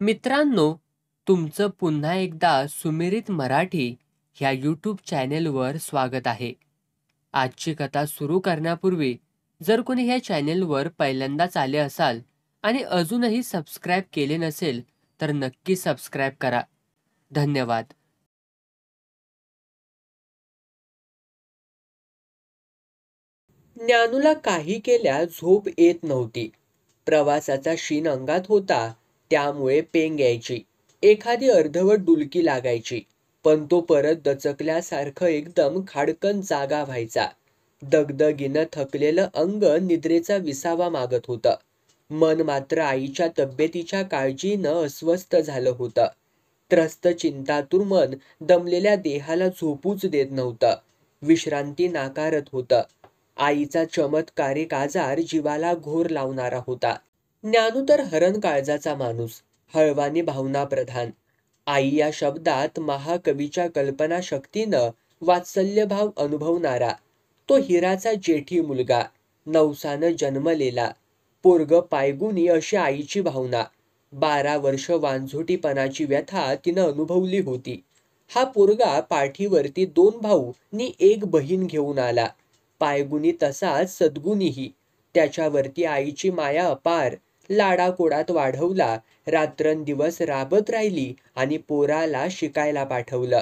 मित्रांनो, तुमचं पुन्हा एकदा सुमिरित मराठी ह्या यूट्यूब चॅनेलवर स्वागत आहे. आजची कथा सुरू करण्यापूर्वी जर कोणी ह्या चॅनेलवर पहिल्यांदाच आले असाल आणि अजूनही सबस्क्राईब केले नसेल तर नक्की सबस्क्राईब करा. धन्यवाद. ज्ञानूला काही केल्या झोप येत नव्हती. प्रवासाचा शीण अंगात होता, त्यामुळे पेंग यायची. एखादी अर्धवट डुलकी लागायची, पण तो परत दचकल्यासारखं एकदम खाडकन जागा व्हायचा. दगदगीनं थकलेलं अंग निद्रेचा विसावा मागत होतं. मन मात्र आईच्या तब्येतीच्या काळजीनं अस्वस्थ झालं होतं. त्रस्त चिंतातूर मन दमलेल्या देहाला झोपूच देत नव्हतं. विश्रांती नाकारत होतं. आईचा चमत्कारिक आजार जीवाला घोर लावणारा होता. ज्ञानू तर हरण काळजाचा माणूस, हळवानी भावनाप्रधान. आई या शब्दात महाकवीच्या कल्पनाशक्तीनं वात्सल्यभाव अनुभवणारा. तो हिराचा जेठी मुलगा, नवसानं जन्मलेला. पोरग पायगुणी अशी आईची भावना. 12 वर्ष वांझोटीपणाची व्यथा तिनं अनुभवली होती. हा पोरगा पाठीवरती 2 भाऊ नि 1 बहीण घेऊन आला. पायगुणी तसाच सद्गुणीही. त्याच्यावरती आईची माया अपार. लाडाकोडात वाढवला, रात्रंदिवस राबत राहिली आणि पोराला शिकायला पाठवलं.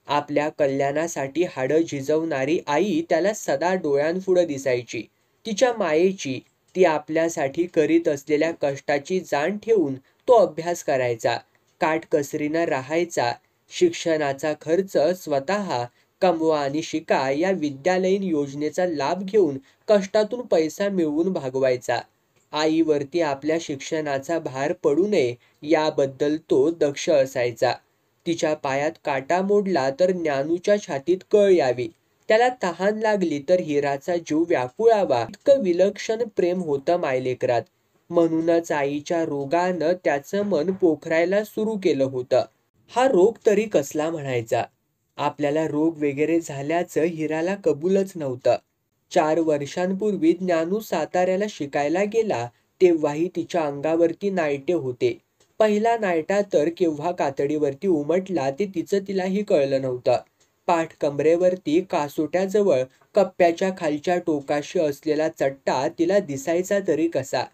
आपल्या कल्याणासाठी हाडं झिजवणारी आई त्याला सदा डोळ्यांपुढं दिसायची. तिच्या मायेची, ती आपल्यासाठी करीत असलेल्या कष्टाची जाण ठेवून तो अभ्यास करायचा, काटकसरीनं राहायचा. शिक्षणाचा खर्च स्वतः कमवा आणि शिका या विद्यालयीन योजनेचा लाभ घेऊन कष्टातून पैसा मिळवून भागवायचा. आईवरती आपल्या शिक्षणाचा भार पडू नये याबद्दल तो दक्ष असायचा. तिच्या पायात काटा मोडला तर ज्ञानूच्या छातीत कळ यावी, त्याला तहान लागली तर हिराचा जीव व्याकुळावा, इतकं विलक्षण प्रेम होतं मायलेकरात. म्हणूनच आईच्या रोगानं त्याचं मन पोखरायला सुरू केलं होतं. हा रोग तरी कसला म्हणायचा? आपल्याला रोग वगैरे झाल्याचं हिराला कबूलच नव्हतं. 4 वर्षांपूर्वी ज्ञानू साताऱ्याला शिकायला गेला तेव्हाही तिच्या अंगावरती नायटे होते. पहिला नायटा तर केव्हा कातडीवरती उमटला ते तिचं तिलाही कळलं नव्हतं. पाठ कमरेवरती कासोट्याजवळ कप्प्याच्या खालच्या टोकाशी असलेला चट्टा तिला दिसायचा तरी कसा?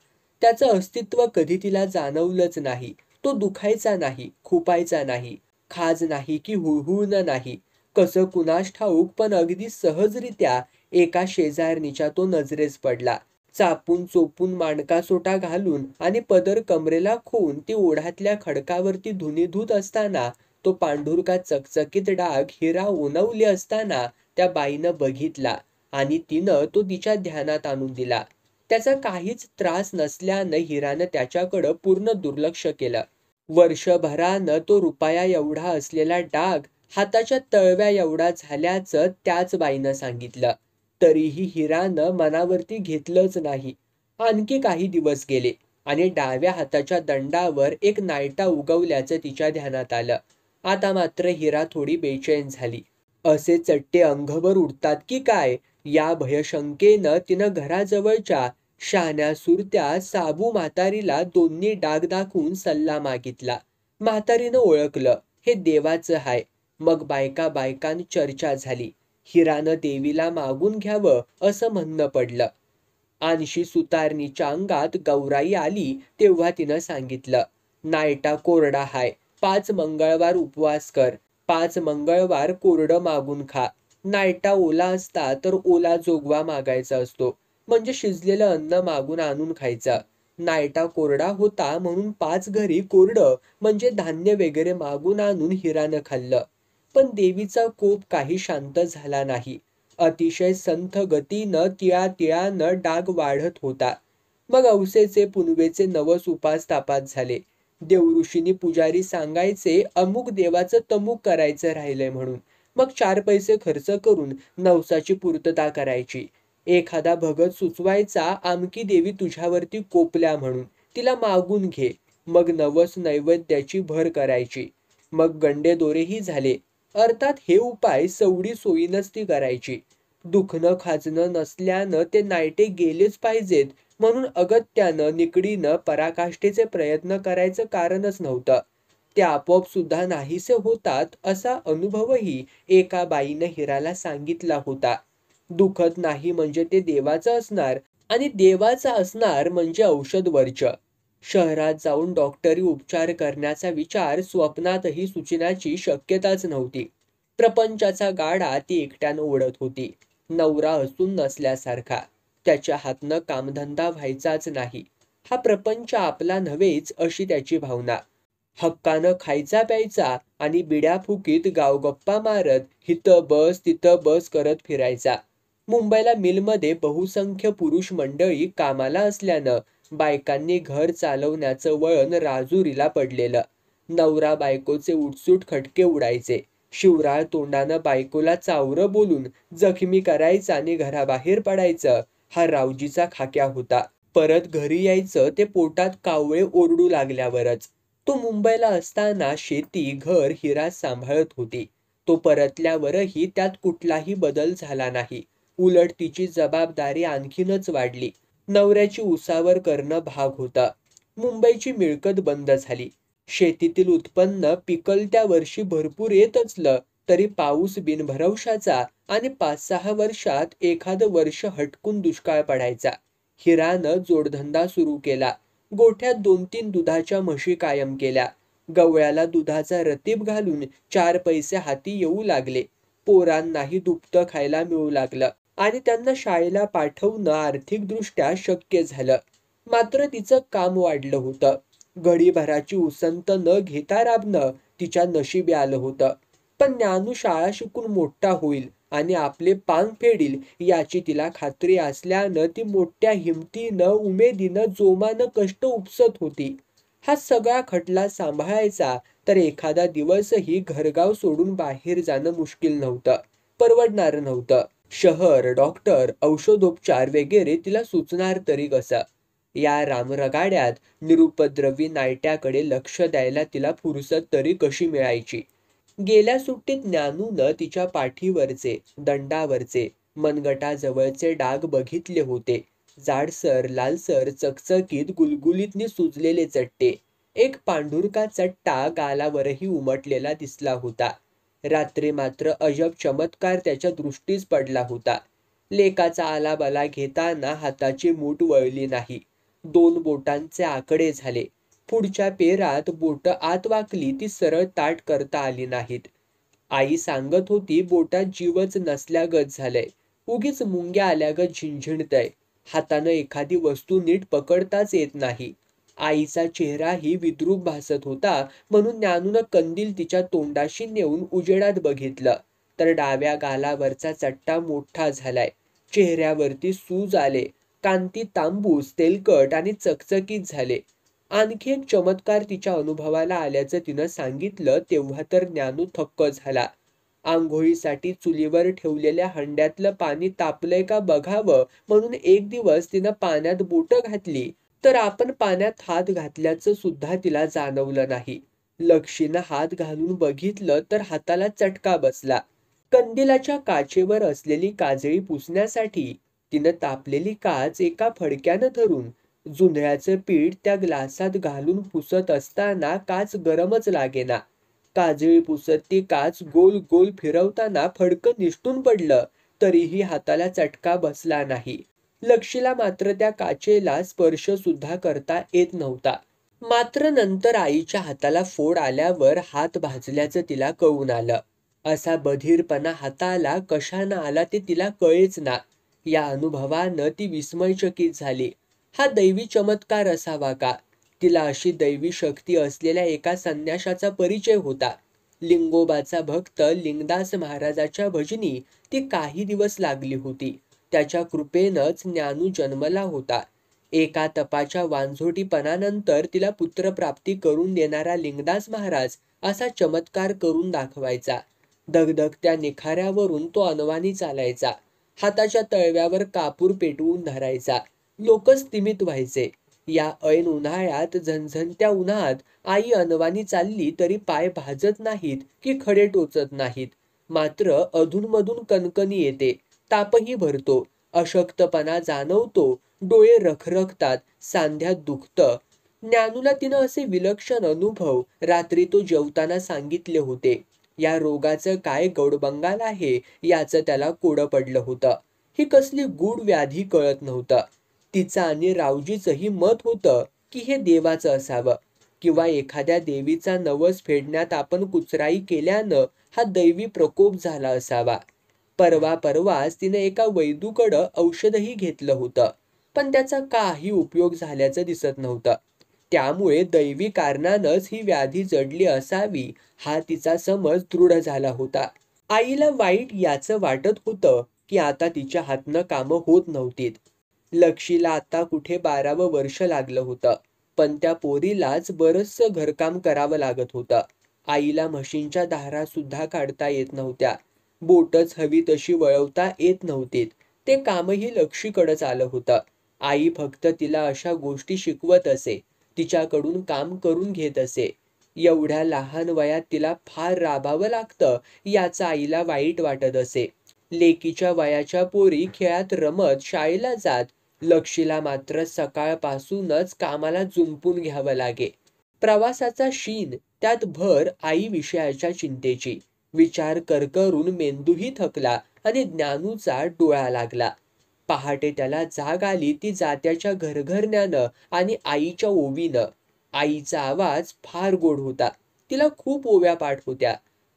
त्याचं अस्तित्व कधी तिला जाणवलंच नाही. तो दुखायचा नाही, खुपायचा नाही, खाज नाही की हुळहुळणं नाही. कसं कुणास ठाऊक, पण अगदी सहजरित्या एका शेजारणीच्या तो नजरेस पडला. चापून चोपून मांडकासोटा घालून आणि पदर कमरेला खोवून ती ओढ्यातल्या खडकावरती धुनी धुत असताना, तो पांढुरका चकचकीत डाग हिरा ओनवली असताना त्या बाईनं बघितला आणि तिनं तो तिच्या ध्यानात आणून दिला. त्याचा काहीच त्रास नसल्यानं हिरानं त्याच्याकडं पूर्ण दुर्लक्ष केलं. वर्षभरानं तो रुपया एवढा असलेला डाग हाताच्या तळव्या एवढा झाल्याचं त्याच बाईनं सांगितलं. तरीही हिरानं मनावरती घेतलंच नाही. आणखी काही दिवस गेले आणि डाव्या हाताच्या दंडावर एक नायटा उगवल्याचं तिच्या ध्यानात आलं. आता मात्र हिरा थोडी बेचैन झाली. असे चट्टे अंगभर उडतात की काय या भयशंकेनं तिनं घराजवळच्या शहाण्या सुरत्या साबू म्हातारीला दोन्ही डाग दाखवून सल्ला मागितला. म्हातारीनं ओळखलं, हे देवाचं हाय. मग बायकांनी चर्चा झाली. हिरानं देवीला मागून घ्यावं असं म्हणणं पडलं. आणशी सुतारणीच्या अंगात गौराई आली तेव्हा तिनं सांगितलं, नायटा कोरडा हाय. 5 मंगळवार उपवास कर. 5 मंगळवार कोरडं मागून खा. नायटा ओला असता तर ओला जोगवा मागायचा असतो, म्हणजे शिजलेलं अन्न मागून आणून खायचं. नायटा कोरडा होता म्हणून 5 घरी कोरडं म्हणजे धान्य वगैरे मागून आणून हिरानं खाल्लं. पण देवीचा कोप काही शांत झाला नाही. अतिशय संथ गतीनं तिळातिळानं डाग वाढत होता. मग औसेचे पुनवेचे नवस उपास तापात झाले. देवऋषींनी पुजारी सांगायचे अमुक देवाचं तमुक करायचं राहिलंय म्हणून. मग 4 पैसे खर्च करून नवसाची पूर्तता करायची. एखादा भगत सुचवायचा आमकी देवी तुझ्यावरती कोपल्या म्हणून, तिला मागून घे. मग नवस नैवेद्याची भर करायची. मग गंडे दोरेही झाले. अर्थात हे उपाय सवडी सोयीनच ती करायची. दुखणं खाजणं नसल्यानं ते नायटे गेलेच पाहिजेत म्हणून अगत्यानं निकडीनं पराकाष्ठेचे प्रयत्न करायचं कारणच नव्हतं. ते आपोआप सुद्धा नाहीसे होतात असा अनुभवही एका बाईनं हिराला सांगितला होता. दुखत नाही म्हणजे ते देवाचं असणार आणि देवाचा असणार म्हणजे औषध वर्ज्य. शहरात जाऊन डॉक्टरी उपचार करण्याचा विचार स्वप्नातही सुचण्याची शक्यताच नव्हती. प्रपंचाचा गाडा ती एकट्यानं ओढत होती. नवरा असून नसल्यासारखा. त्याच्या हातनं कामधंदा व्हायचाच नाही. हा प्रपंच आपला नव्हेच अशी त्याची भावना. हक्कानं खायचा प्यायचा आणि बिड्या फुकीत गावगप्पा मारत हिथं बस तिथं बस करत फिरायचा. मुंबईला मिलमध्ये बहुसंख्य पुरुष मंडळी कामाला असल्यानं बायकांनी घर चालवण्याचं वळण राजुरीला पडलेलं. नवरा बायकोचे उठसूट खटके उडायचे. शिवराळ तोंडानं बायकोला चावरं बोलून जखमी करायचं आणि घराबाहेर पडायचं हा रावजीचा खाक्या होता. परत घरी यायचं ते पोटात कावळे ओरडू लागल्यावरच. तो मुंबईला असताना शेती घर हिरा सांभाळत होती. तो परतल्यावरही त्यात कुठलाही बदल झाला नाही. उलट तिची जबाबदारी आणखीनच वाढली. नवऱ्याची उसावर करणं भाग होतं. मुंबईची मिळकत बंद झाली. शेतीतील उत्पन्न पिकल त्या वर्षी भरपूर येत असलं तरी पाऊस बिनभरवशाचा आणि 5-6 वर्षात एखादं वर्ष हटकून दुष्काळ पडायचा. हिरानं जोडधंदा सुरू केला. गोठ्यात 2-3 दुधाच्या म्हशी कायम केल्या. गवळ्याला दुधाचा रतीब घालून 4 पैसे हाती येऊ लागले. पोरांनाही दुभतं खायला मिळू लागलं आणि त्यांना शाळेला पाठवणं आर्थिकदृष्ट्या शक्य झालं. मात्र तिचं काम वाढलं होतं. घडीभराची उसंत न घेता राबणं तिच्या नशिबी आलं होतं. पण ज्ञानू शाळा शिकून मोठा होईल आणि आपले पांग फेडील याची तिला खात्री असल्यानं ती मोठ्या हिमतीनं उमेदीनं जोमानं कष्ट उपसत होती. हा सगळा खटला सांभाळायचा तर एखादा दिवसही घरगाव सोडून बाहेर जाणं मुश्किल नव्हतं. परवडणार नव्हतं. शहर, डॉक्टर, औषधोपचार वगैरे तिला सुचणार तरी कसं? या रामरगाड्यात निरुपद्रवी नायट्याकडे लक्ष द्यायला तिला फुरसत तरी कशी मिळायची? गेल्या सुट्टीत ज्ञानूनं तिच्या पाठीवरचे, दंडावरचे, मनगटाजवळचे डाग बघितले होते. जाडसर, लालसर, चकचकीत, गुलगुलीतनी सुजलेले चट्टे. एक पांढुरका चट्टा गालावरही उमटलेला दिसला होता. रात्री मात्र अजब चमत्कार त्याच्या दृष्टीस पडला होता. लेकाचा आलाबला घेताना हाताची मूठ वळली नाही. 2 बोटांचे आकडे झाले. पुढच्या पेरात बोटं आत वाकली ती सरळ ताठ करता आली नाहीत. आई सांगत होती बोटात जीवच नसल्यागत झालंय. उगीच मुंग्या आल्यागत झिणझिणतंय. हातानं एखादी वस्तू नीट पकडताच येत नाही. आईचा चेहराही विद्रूप भासत होता म्हणून ज्ञानूनं कंदील तिच्या तोंडाशी नेऊन उजेडात बघितलं तर डाव्या गालावरचा चट्टा मोठा झालाय. चेहऱ्यावरती सूज आले. कांती तांबूस, तेलकट आणि चकचकीत झाले. आणखी एक चमत्कार तिच्या अनुभवाला आल्याचं तिनं सांगितलं तेव्हा तर ज्ञानू थक्क झाला. आंघोळीसाठी चुलीवर ठेवलेल्या हंड्यातलं पाणी तापलंय का बघावं म्हणून एक दिवस तिनं पाण्यात बोटं घातली तर आपण पाण्यात हात घातल्याचं सुद्धा तिला जाणवलं नाही. लक्षीनं हात घालून बघितलं तर हाताला चटका बसला. कंदिलाच्या काचेवर असलेली काजळी पुसण्यासाठी तिनं तापलेली काच एका फडक्यानं धरून जुंधळ्याचं पीठ त्या ग्लासात घालून पुसत असताना काच गरमच लागेना. काजळी पुसत ती काच गोल गोल फिरवताना फडकं निसटून पडलं तरीही हाताला चटका बसला नाही. लक्षीला मात्र त्या काचेला स्पर्श सुद्धा करता येत नव्हता. मात्र नंतर आईच्या हाताला फोड आल्यावर हात भाजल्याचं तिला कळून आलं. असा बधीरपणा हाताला कशानं आला ते तिला कळेच ना. या अनुभवानं ती विस्मयचकित झाली. हा दैवी चमत्कार असावा का? तिला अशी दैवी शक्ती असलेल्या एका संन्याशाचा परिचय होता. लिंगोबाचा भक्त लिंगदास महाराजाच्या भजनी ती काही दिवस लागली होती. त्याच्या कृपेनंच ज्ञानू जन्मला होता. एका तपाच्या वांझोटीपणानंतर तिला पुत्रप्राप्ती करून देणारा लिंगदास महाराज असा चमत्कार करून दाखवायचा. धगधगत्या निखाऱ्यावरून तो अनवाणी चालायचा. हाताच्या तळव्यावर कापूर पेटवून धरायचा. लोक स्तिमित व्हायचे. या ऐन उन्हाळ्यात झणझणत्या उन्हात आई अनवाणी चालली तरी पाय भाजत नाहीत की खडे टोचत नाहीत. मात्र अधूनमधून कणकणी येते, तापही भरतो, अशक्तपणा जाणवतो, डोळे रखरखतात, सांध्यात दुखतं. ज्ञानूला तिनं असे विलक्षण अनुभव रात्री तो जेवताना सांगितले होते. या रोगाचं काय गौडबंगाल आहे याचं त्याला कोडं पडलं होतं. ही कसली गूढ व्याधी कळत नव्हतं. तिचं आणि रावजीचंही मत होतं की हे देवाचं असावं किंवा एखाद्या देवीचा नवस फेडण्यात आपण कुचराई केल्यानं हा दैवी प्रकोप झाला असावा. परवाच तिने एका वैदूकडं औषधही घेतलं होतं, पण त्याचा काही उपयोग झाल्याचं दिसत नव्हतं. त्यामुळे दैवी कारणानंच ही व्याधी जडली असावी हा तिचा समज दृढ झाला होता. आईला वाईट याचं वाटत होतं की आता तिच्या हातनं कामं होत नव्हतीत. लक्षीला आता कुठे 12वं वर्ष लागलं होतं, पण त्या पोरीलाच बरचसं घरकाम करावं लागत होतं. आईला म्हशींच्या धारा सुद्धा काढता येत नव्हत्या. बोटच हवी तशी वळवता येत नव्हतीत. ते कामही लक्षीकडंच आलं होतं. आई फक्त तिला अशा गोष्टी शिकवत असे, तिच्याकडून काम करून घेत असे. एवढ्या लहान वयात तिला फार राबावं लागतं याचं आईला वाईट वाटत असे. लेकीच्या वयाच्या पोरी खेळात रमत शाळेला जात, लक्षीला मात्र सकाळपासूनच कामाला जुंपून घ्यावं लागे. प्रवासाचा शीण, त्यात भर आई विषयाच्या चिंतेची. विचार करून मेंदूही थकला आणि ज्ञानूचा डोळा लागला. पहाटे त्याला जाग आली ती जात्याच्या घरघरण्यानं आणि आईच्या ओवीनं. आईचा आवाज फार गोड होता. तिला खूप ओव्या पाठ होत्या.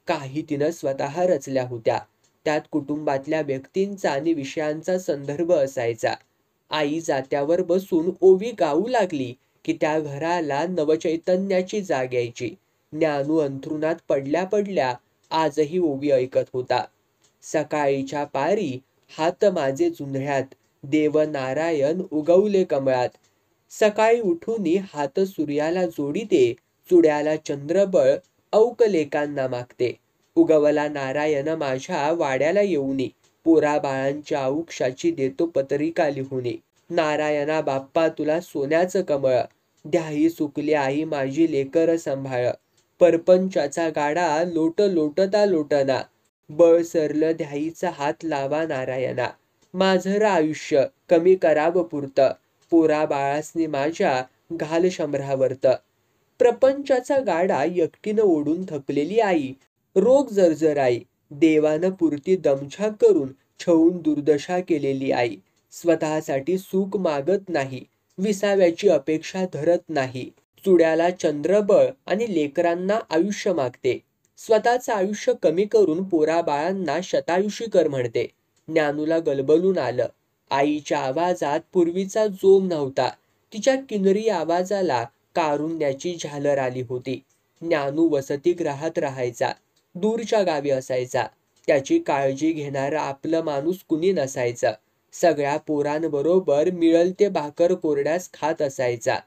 काही तिनं स्वतः रचल्या होत्या. त्यात कुटुंबातल्या व्यक्तींचा आणि विषयांचा संदर्भ असायचा. आई जात्यावर बसून ओवी गाऊ लागली की त्या घराला नवचैतन्याची जाग यायची. ज्ञानू अंथरुणात पडल्या पडल्या आजही ओवी ऐकत होता. सकाळीच्या पारी हात माझे जुंधळ्यात, देव नारायण उगवले कमळात. सकाळी उठूनी हात सूर्याला जोडीते, चुड्याला चंद्रबळ औकलेकांना मागते. उगवला नारायण माझ्या वाड्याला येऊनी, पोरा बाळांच्या औक्षाची देतो पत्रिका लिहुनी. नारायणा बाप्पा तुला सोन्याचं कमळ, द्याही सुकली आई माझी लेकर सांभाळ. परपंचाचा गाडा लोटता लोटना, बळ सरलं द्याईचा हात लावा नारायणा. माझं आयुष्य कमी करावं पुरतं, पोरा बाळासनी माझ्या घाल शंभरावर्त. प्रपंचाचा गाडा एकटीनं ओढून थकलेली आई रोग जर्जराई. देवानं पुरती दमछाक करून छळून दुर्दशा केलेली आई. स्वतःसाठी सुख मागत नाही, विसाव्याची अपेक्षा धरत नाही. चुड्याला चंद्रबळ आणि लेकरांना आयुष्य मागते. स्वतःचं आयुष्य कमी करून पोरा बाळांना शतायुषी कर म्हणते. ज्ञानूला गलबलून आलं. आईच्या आवाजात पूर्वीचा जोम नव्हता. तिच्या किन्नरी आवाजाला कारुण्याची झालर आली होती. ज्ञानू वसतिगृहात राहायचा. दूरच्या गावी असायचा. त्याची काळजी घेणारं आपलं माणूस कुणी नसायचं. सगळ्या पोरांबरोबर मिळल ते भाकर कोरड्यास खात असायचा.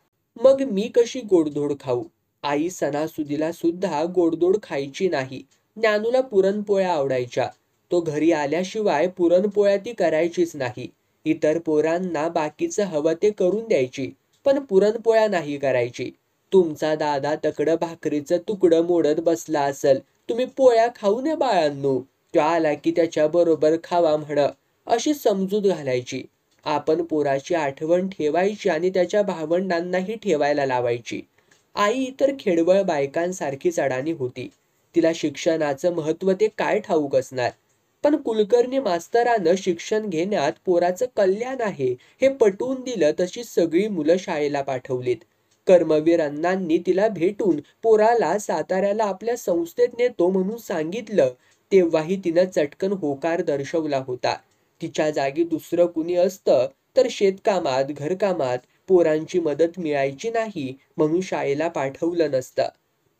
मग मी कशी गोडधोड खाऊ? आई सणासुदीला सुद्धा गोडधोड खायची नाही. ज्ञानूला पुरणपोळ्या आवडायच्या. तो घरी आल्याशिवाय पुरणपोळ्या ती करायचीच नाही. इतर पोरांना बाकीचं हवं ते करून द्यायची, पण पुरणपोळ्या नाही करायची. तुमचा दादा तकडं भाकरीचं तुकडं मोडत बसला असल, तुम्ही पोळ्या खाऊ नये बाळांनो, तो आला की त्याच्या बरोबर खावा म्हण, अशी समजूत घालायची. आपण पोराची आठवण ठेवायची आणि त्याच्या भावंडांनाही ठेवायला लावायची. आई तर खेडवळ बायकांसारखीच अडाणी होती. तिला शिक्षणाचं महत्त्व ते काय ठाऊक असणार. पण कुलकर्णी मास्तरानं शिक्षण घेण्यात पोराचं कल्याण आहे हे पटवून दिलं तशी सगळी मुलं शाळेला पाठवलीत. कर्मवीर अण्णांनी तिला भेटून पोराला साताऱ्याला आपल्या संस्थेत नेतो म्हणून सांगितलं तेव्हाही तिनं चटकन होकार दर्शवला होता. तिच्या जागी दुसरं कुणी असतं तर शेतकामात घरकामात पोरांची मदत मिळायची नाही म्हणून शाळेला पाठवलं नसतं.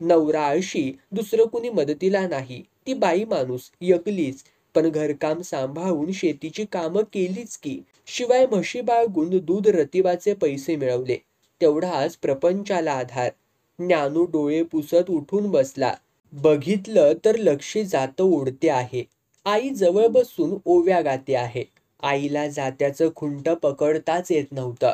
नवरा आळशी, दुसरं कुणी मदतीला नाही. ती बाई माणूस एकलीच, पण घरकाम सांभाळून शेतीची कामं केलीच की. शिवाय म्हशी बाळगून दूध रतिबाचे पैसे मिळवले. तेवढाच प्रपंचाला आधार. ज्ञानू डोळे पुसत उठून बसला. बघितलं तर लक्षी जातं ओढते आहे. आई जवळ बसून ओव्या गाते आहे. आईला जात्याचं खुंट पकडताच येत नव्हतं.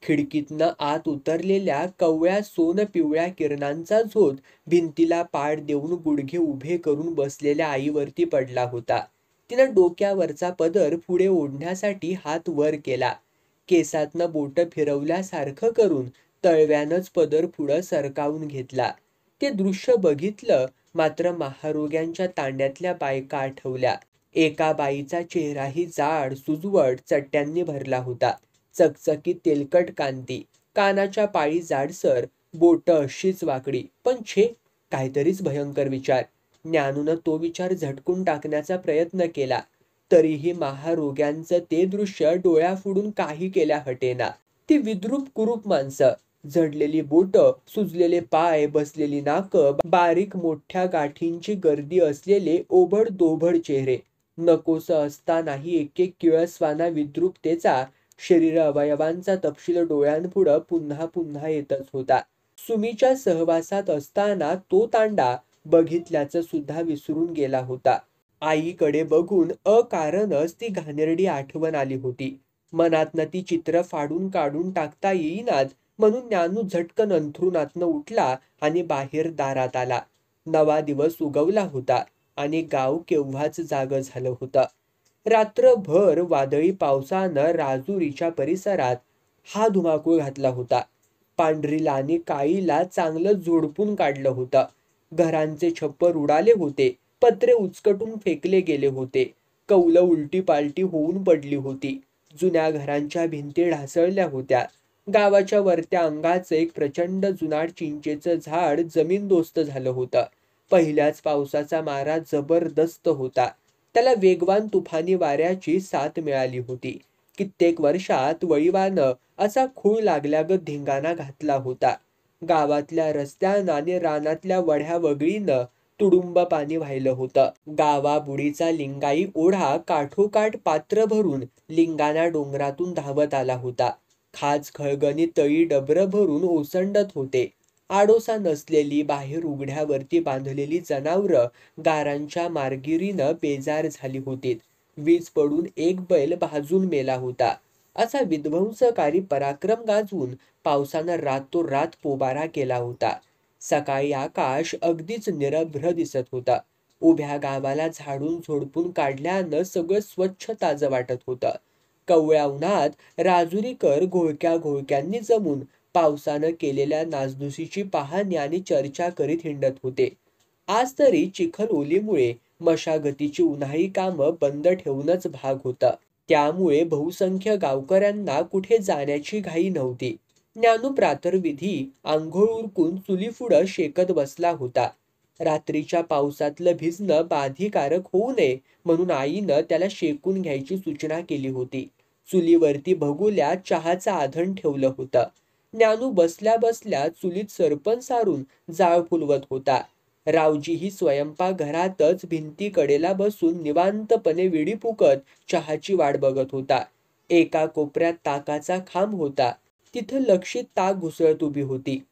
खिडकीतनं आत उतरलेल्या कवळ्या सोन पिवळ्या किरणांचा झोत भिंतीला पाड देऊन गुडघे उभे करून बसलेल्या आईवरती पडला होता. तिनं डोक्यावरचा पदर पुढे ओढण्यासाठी हात वर केला. केसातनं बोट फिरवल्यासारखं करून तळव्यानंच पदर पुढं सरकावून घेतला. ते दृश्य बघितलं मात्र महारोग्यांच्या तांड्यातल्या बायका आठवल्या. एका बाईचा चेहराही जाड सुजवट चट्ट्यांनी भरला होता. चकचकीत तेलकट कांती, कानाच्या पाळी जाडसर, बोटं अशीच वाकडी. पण छे, काहीतरीच भयंकर विचार. ज्ञानूनं तो विचार झटकून टाकण्याचा प्रयत्न केला. तरीही महारोग्यांचं ते दृश्य डोळ्याफुडून काही केल्या हटेना. ती विद्रूप कुरूप माणसं, जडलेली बोटं, सुजलेले पाय, बसलेली नाकं, बारीक मोठ्या गाठींची गर्दी असलेले ओबड-दोबड चेहरे. नकोसं असतानाही एक किळसवाना विद्रूपतेचा शरीर अवयवांचा तपशील डोळ्यांपुढं पुन्हा पुन्हा येतच होता. सुमीच्या सहवासात असताना तो तांडा बघितल्याचं सुद्धा विसरून गेला होता. आईकडे बघून अकारणच ती घाणेरडी आठवण आली होती. मनातनं ती चित्र फाडून काढून टाकता येईनात म्हणून ज्ञानू झटकन अंथरुणातनं उठला आणि बाहेर दारात आला. नवा दिवस उगवला होता आणि गाव केव्हाच जागं झालं होतं. रात्रभर वादळी पावसानं राजुरीच्या परिसरात हा धुमाकूळ घातला होता. पांढरीला आणि काळीला चांगलं झोडपून काढलं होतं. घरांचे छप्पर उडाले होते. पत्रे उचकटून फेकले गेले होते. कौलं उलटी पालटी होऊन पडली होती. जुन्या घरांच्या भिंती ढासळल्या होत्या. गावाच्या वरत्या अंगाचं एक प्रचंड जुनाट चिंचेचं झाड जमीनदोस्त झालं होतं. पहिल्याच पावसाचा मारा जबरदस्त होता. त्याला वेगवान तुफानी वाऱ्याची साथ मिळाली होती. कित्येक वर्षात वळीवानं असा खूळ लागल्यागत धिंगाणा घातला होता. गावातल्या रस्त्यानं आणि रानातल्या वड्या वगळीनं तुडुंब पाणी वाहिलं होतं. गावाबुडीचा लिंगाई ओढा काठोकाठ पात्र भरून लिंगाणा डोंगरातून धावत आला होता. खाज खळगणी तळी डबरं भरून ओसंडत होते. आडोसा नसलेली बाहेर उघड्यावरती बांधलेली जनावरं गारांच्या मार्गिरीनं बेजार झाली होती. वीज पडून एक बैल भाजून मेला होता. असा विध्वंसकारी पराक्रम गाजवून पावसानं रातोरात पोबारा केला होता. सकाळी आकाश अगदीच निरभ्र दिसत होतं. उभ्या गावाला झाडून झोडपून काढल्यानं सगळं स्वच्छ ताजं वाटत होतं. कवळ्या उन्हात राजुरीकर घोळक्या घोळक्यांनी जमून पावसानं केलेल्या नासधुसीची पाहणी आणि चर्चा करीत हिंडत होते. आज तरी चिखल ओलीमुळे मशागतीची उन्हाळी कामं बंद ठेवूनच भाग होतं. त्यामुळे बहुसंख्य गावकऱ्यांना कुठे जाण्याची घाई नव्हती. ज्ञानू प्रातर्विधी आंघोळ उरकून चुलीपुढं शेकत बसला होता. रात्रीच्या पावसातलं भिजणं बाधीकारक होऊ नये म्हणून आईनं त्याला शेकून घ्यायची सूचना केली होती. चुलीवरती भगुल्या चहाचं आधण ठेवलं होतं. ज्ञानू बसल्या बसल्या चुलीत सरपण सारून जाळ फुलवत होता. रावजीही स्वयंपाकघरातच भिंतीकडेला बसून निवांतपणे विडी फुकत चहाची वाट बघत होता. एका कोपऱ्यात ताकाचा खांब होता. तिथं लक्षित ताक घुसळत उभी होती.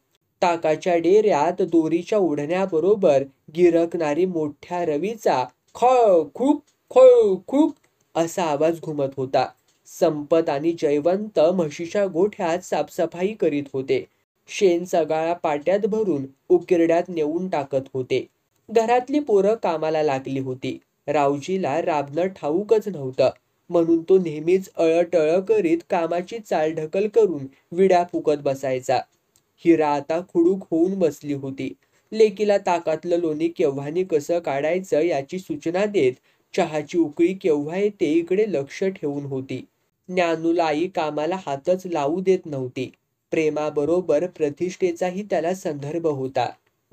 ताकाच्या डेऱ्यात दोरीच्या ओढण्याबरोबर गिरकणारी मोठ्या रवीचा खळ खूप खळ खूप असा आवाज घुमत होता. संपत आणि जयवंत म्हशीच्या गोठ्यात साफसफाई करीत होते. शेण सगळा पाट्यात भरून उकिरड्यात नेऊन टाकत होते. घरातली पोरं कामाला लागली होती. रावजीला राबणं ठाऊकच नव्हतं म्हणून तो नेहमीच अळटळ करीत कामाची चालढकल करून विड्या फुकत बसायचा. हिरा आता खुडूक होऊन बसली होती. लेकीला ताकातलं लोणी केव्हानी कसं काढायचं याची सूचना देत चहाची उकळी केव्हा येते इकडे लक्ष ठेवून होती. ज्ञानूला आई कामाला हातच लावू देत नव्हती. प्रेमाबरोबर प्रतिष्ठेचाही त्याला संदर्भ होता.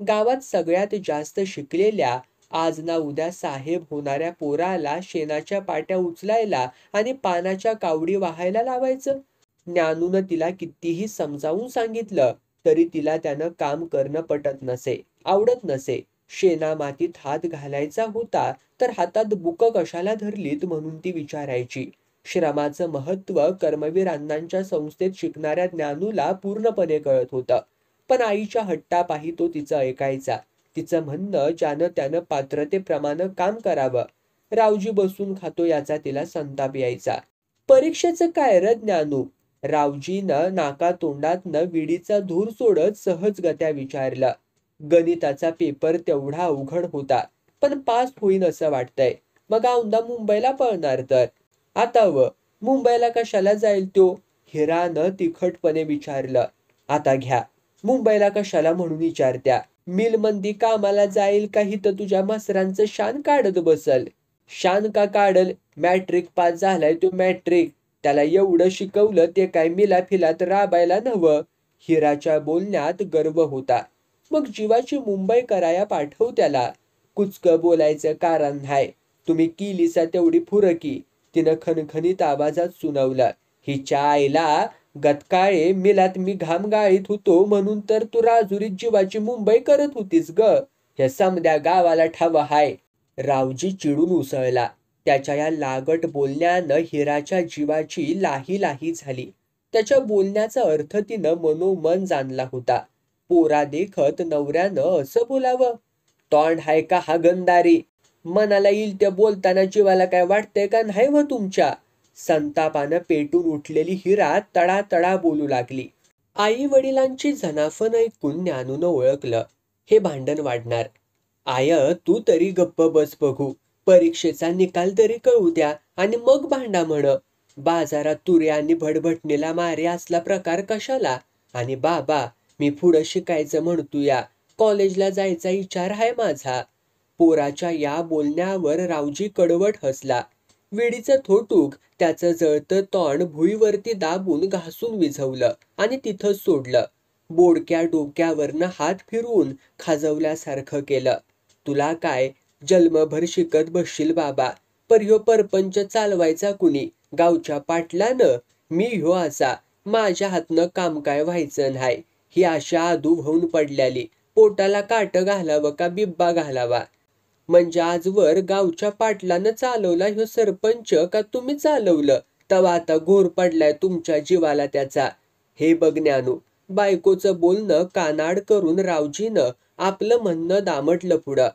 गावात सगळ्यात जास्त शिकलेल्या आज ना उद्या साहेब होणाऱ्या पोराला शेणाच्या पाट्या उचलायला आणि पानाच्या कावडी वाहायला लावायचं. ज्ञानूनं तिला कितीही समजावून सांगितलं तरी तिला त्यानं काम करणं पटत नसे, आवडत नसे. शेणा मातीत हात घालायचा होता तर हातात बुकं कशाला धरलीत म्हणून ती विचारायची. श्रमाचं महत्त्व कर्मवीर अण्णांच्या संस्थेत शिकणाऱ्या ज्ञानूला पूर्णपणे कळत होतं. पण आईच्या हट्टापायी तो तिचं ऐकायचा. तिचं म्हणणं ज्यानं त्यानं पात्रतेप्रमाणे काम करावं. रावजी बसून खातो याचा तिला संताप यायचा. परीक्षेचं काय र ज्ञानू? रावजीनं नाकातोंडातनं विडीचा धूर सोडत सहजगत्या विचारलं. गणिताचा पेपर तेवढा अवघड होता पण पास होईन असं वाटतंय. मग औंधा मुंबईला पळणार तर. आता मुंबईला कशाला जाईल तो? हिरानं तिखटपणे विचारलं. आता घ्या. मुंबईला कशाला म्हणून विचारत्या. मिलमंदी कामाला जाईल का तर तुझ्या मसरांचं शान काढत बसल. शान का काढल? मॅट्रिक पास झालाय तो मॅट्रिक. त्याला एवढं शिकवलं ते काय मिला फिलात राबायला नव्हं. हिराच्या बोलण्यात गर्व होता. मग जीवाची मुंबई कराया पाठव त्याला. कुचकं बोलायचं कारण नाही. तुम्ही केलीसा तेवढी फुरकी. तिनं खणखणीत आवाजात सुनावलं. हिच्या आईला गतकाळे मिलात मी घाम गाळीत होतो म्हणून तर तू राजुरीत जीवाची मुंबई करत होतीस ग. हे समद्या गावाला ठाव हाय. रावजी चिडून उसळला. त्याच्या या लागट बोलण्यानं हिराच्या जीवाची लाही लाही झाली. त्याच्या बोलण्याचा अर्थ तिनं मनोमन जाणला होता. पोरा देखत नवऱ्यानं असं बोलावं. तोंड हाय का हागंदारी. मनाला येईल त्या बोलताना जीवाला काय वाटतंय का नाही व तुमच्या. संतापानं पेटून उठलेली हिरा तडातडा बोलू लागली. आई वडिलांची जनाफन ऐकून ज्ञानूनं ओळखलं. हे भांडण वाढणार. आय तू तरी गप्प बस बघू. परीक्षेचा निकाल तरी कळू द्या आणि मग भांडा म्हण. बाजारात तुरे आणि भडभटणीला मारे असला प्रकार कशाला. आणि बाबा मी पुढं शिकायचं म्हणतोया. कॉलेजला जायचा विचार आहे माझा. पोराच्या या बोलण्यावर रावजी कडवट हसला. वेडीचं थोटूक त्याचं जळतं तोंड भुईवरती दाबून घासून विझवलं आणि तिथंच सोडलं. बोडक्या डोक्यावरनं हात फिरवून खाजवल्यासारखं केलं. तुला काय जन्मभर शिकत बसशील बाबा. पर ह्यो परपंच चालवायचा कुणी? गावच्या पाटलानं. मी ह्यो असा. माझ्या हातनं काम काय व्हायचं नाही. ही अशा आदू होऊन पडल्याली. पोटाला काट घालावं का बिब्बा घालावा. म्हणजे आजवर गावच्या पाटलानं चालवला ह्यो सरपंच का तुम्ही चालवलं? तवा आता घोर पडलाय तुमच्या जीवाला त्याचा. हे बघण्यानु. बायकोचं बोलणं कानाड करून रावजीनं आपलं म्हणणं दामटलं पुढं.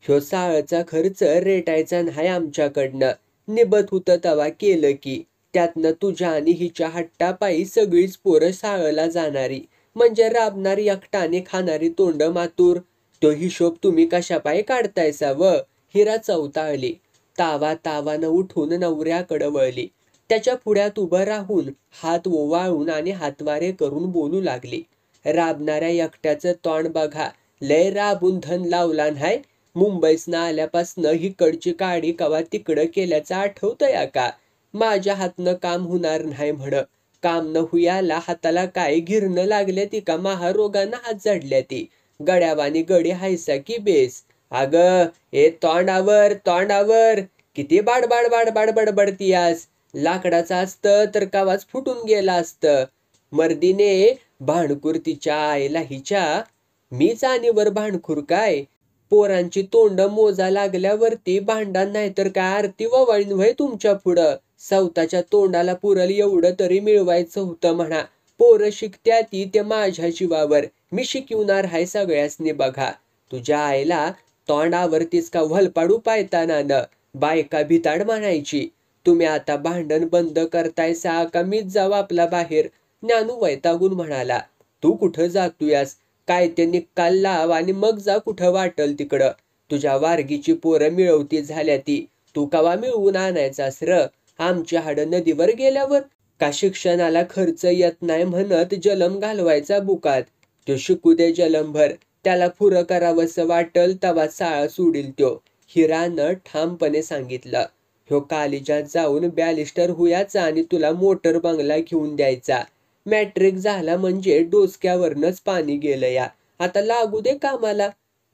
ह्यो साळचा खर्च रेटायचा नाही आमच्याकडनं. निबत होतं तवा केलं की. त्यातनं तुझ्या आणि हिच्या हट्टापायी सगळीच पोरं साळला जाणारी. म्हणजे राबणारी एकटाने खाणारी तोंड मातूर. तो हिशोब तुम्ही कशापायी काढतायसा व. हिरा चवताळली. तावानं उठून नवऱ्याकडं वळली. त्याच्या पुढ्यात उभं राहून हात ओवाळून आणि हातवारे करून बोलू लागली. राबणाऱ्या एकट्याचं तोंड बघा. लय राबून धन लावला नाही. मुंबईसनं आल्यापासनं हिकडची काडी कवा तिकडं केल्याचं आठवतंय का? माझ्या हातनं काम होणार नाही म्हण. काम न हुयाला हाताला काय गिरणं लागल्या ती का महारोगानं हात झाडल्या ती. गड्यावानी गडी हायसा की बेस. अग ए तोंडावर किती बाडबाड बडबडतीयास. लाकडाचं असतं तर कवाच फुटून गेला असतं. मर्दीने भांडखूर तिच्या आईला हिच्या. मीच आणीवर भांडखूर काय? पोरांची तोंड मोजा लागल्यावरती भांडण नाही तर काय आरती ववाळीन व्हय तुमच्या पुढं. सवताच्या तोंडाला पुरल एवढं तरी मिळवायचं होतं म्हणा. पोरं शिकत्या ती ते माझ्या जीवावर. मी शिकवणार हाय सगळ्यासनी बघा. तुझ्या आईला तोंडावरतीच का व्हलपाडू पायताना न. बायका भिताड म्हणायची. तुम्ही आता भांडण बंद करतायसा का मीच जाऊ आपला बाहेर. ज्ञानू वैतागून म्हणाला. तू कुठं जातोयास? काय ते निकाल लाव आणि मग जा कुठं वाटल तिकडं. तुझ्या वारगीची पोरं मिळवती झाल्या ती. तू कवा मिळवून आणायचास र? आमची हाडं नदीवर गेल्यावर? का शिक्षणाला खर्च येत नाही म्हणत जलम घालवायचा बुकात. तो शिकू दे जलमभर. त्याला पुरं करावंसं वाटल तवा साळा सोडील त्यो. हिरानं ठामपणे सांगितलं. ह्यो कॉलेजात जाऊन बॅलिस्टर हुयाचा आणि तुला मोटर बंगला घेऊन द्यायचा. मॅट्रिक झाला म्हणजे डोसक्यावरनच पाणी गेलं या. आता लागू दे कामाला.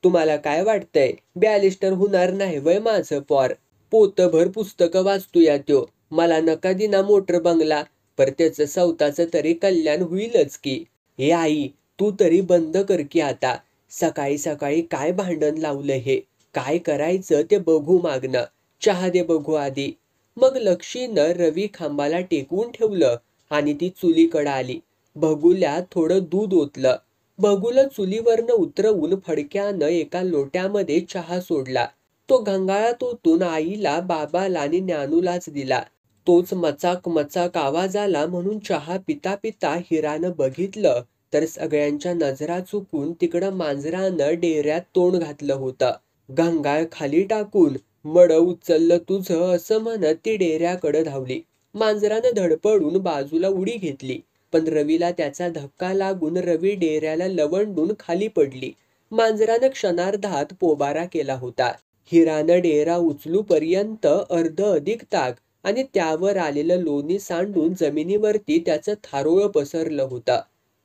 तुम्हाला काय वाटतंय बॅलिस्टर होणार नाही वय माझं पोर? पोतभर पुस्तकं वाचतोया त्यो. मला नका दिना मोटर बंगला. पर त्याचं सवताचं तरी कल्याण होईलच की. हे आई तू तरी बंद कर की आता. सकाळी सकाळी काय भांडण लावलं हे. काय करायचं ते बघू मागणं. चहा दे बघू आधी. मग लक्षीनं रवी खांबाला टेकवून ठेवलं आणि ती चुलीकडं आली. बघूला थोडं दूध ओतलं. बघूला चुलीवरनं उतरवून फडक्यानं एका लोट्यामध्ये चहा सोडला. तो गंगाळात ओतून आईला, बाबाला आणि ज्ञानूलाच दिला. तोच मचाक आवाज आला म्हणून चहा पिता पिता हिरानं बघितलं तर सगळ्यांच्या नजरा चुकून तिकडं मांजरानं डेऱ्यात तोंड घातलं होतं. गंगाळ खाली टाकून मड उचललं तुझं असं म्हणत ती डेऱ्याकडं धावली. मांजरानं धडपडून बाजूला उडी घेतली, पण रवीला त्याचा धक्का लागून रवी डेऱ्याला लवंडून खाली पडली. मांजरानं क्षणार्धात पोबारा केला होता. हिरानं डेरा उचलूपर्यंत अर्ध अधिक ताक आणि त्यावर आलेलं लोणी सांडून जमिनीवरती त्याचं थारोळं पसरलं होतं.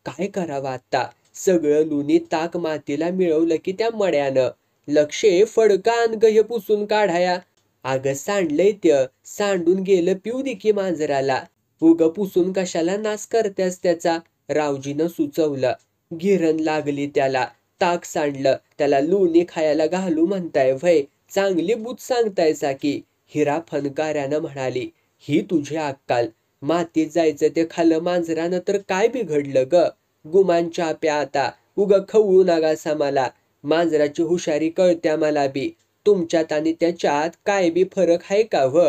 काय करावं आता? सगळं लोणी ताक मातीला मिळवलं की त्या मड्यानं. लक्षे फडका अनग हे पुसून काढाया. अगं सांडलंय सांडून गेलं पिऊ दे की मांजराला. उग पुसून कशाला नाश करतेस त्याचा? रावजीनं सुचवलं. गिरण लागली त्याला. ताक सांडलं, त्याला लोणी खायला घालू म्हणताय व्हय? चांगली बूथ सांगतायसा की. हिरा फनकाऱ्यानं म्हणाली. ही तुझी अक्काल. मातीत जायचं ते खाल्लं मांजरानं तर काय बिघडलं ग? गुमान चहा प्या आता. उग खवळू नगासा मला. मांजराची हुशारी कळत्या मला बी. तुमच्यात आणि त्याच्यात काय बी फरक आहे का व?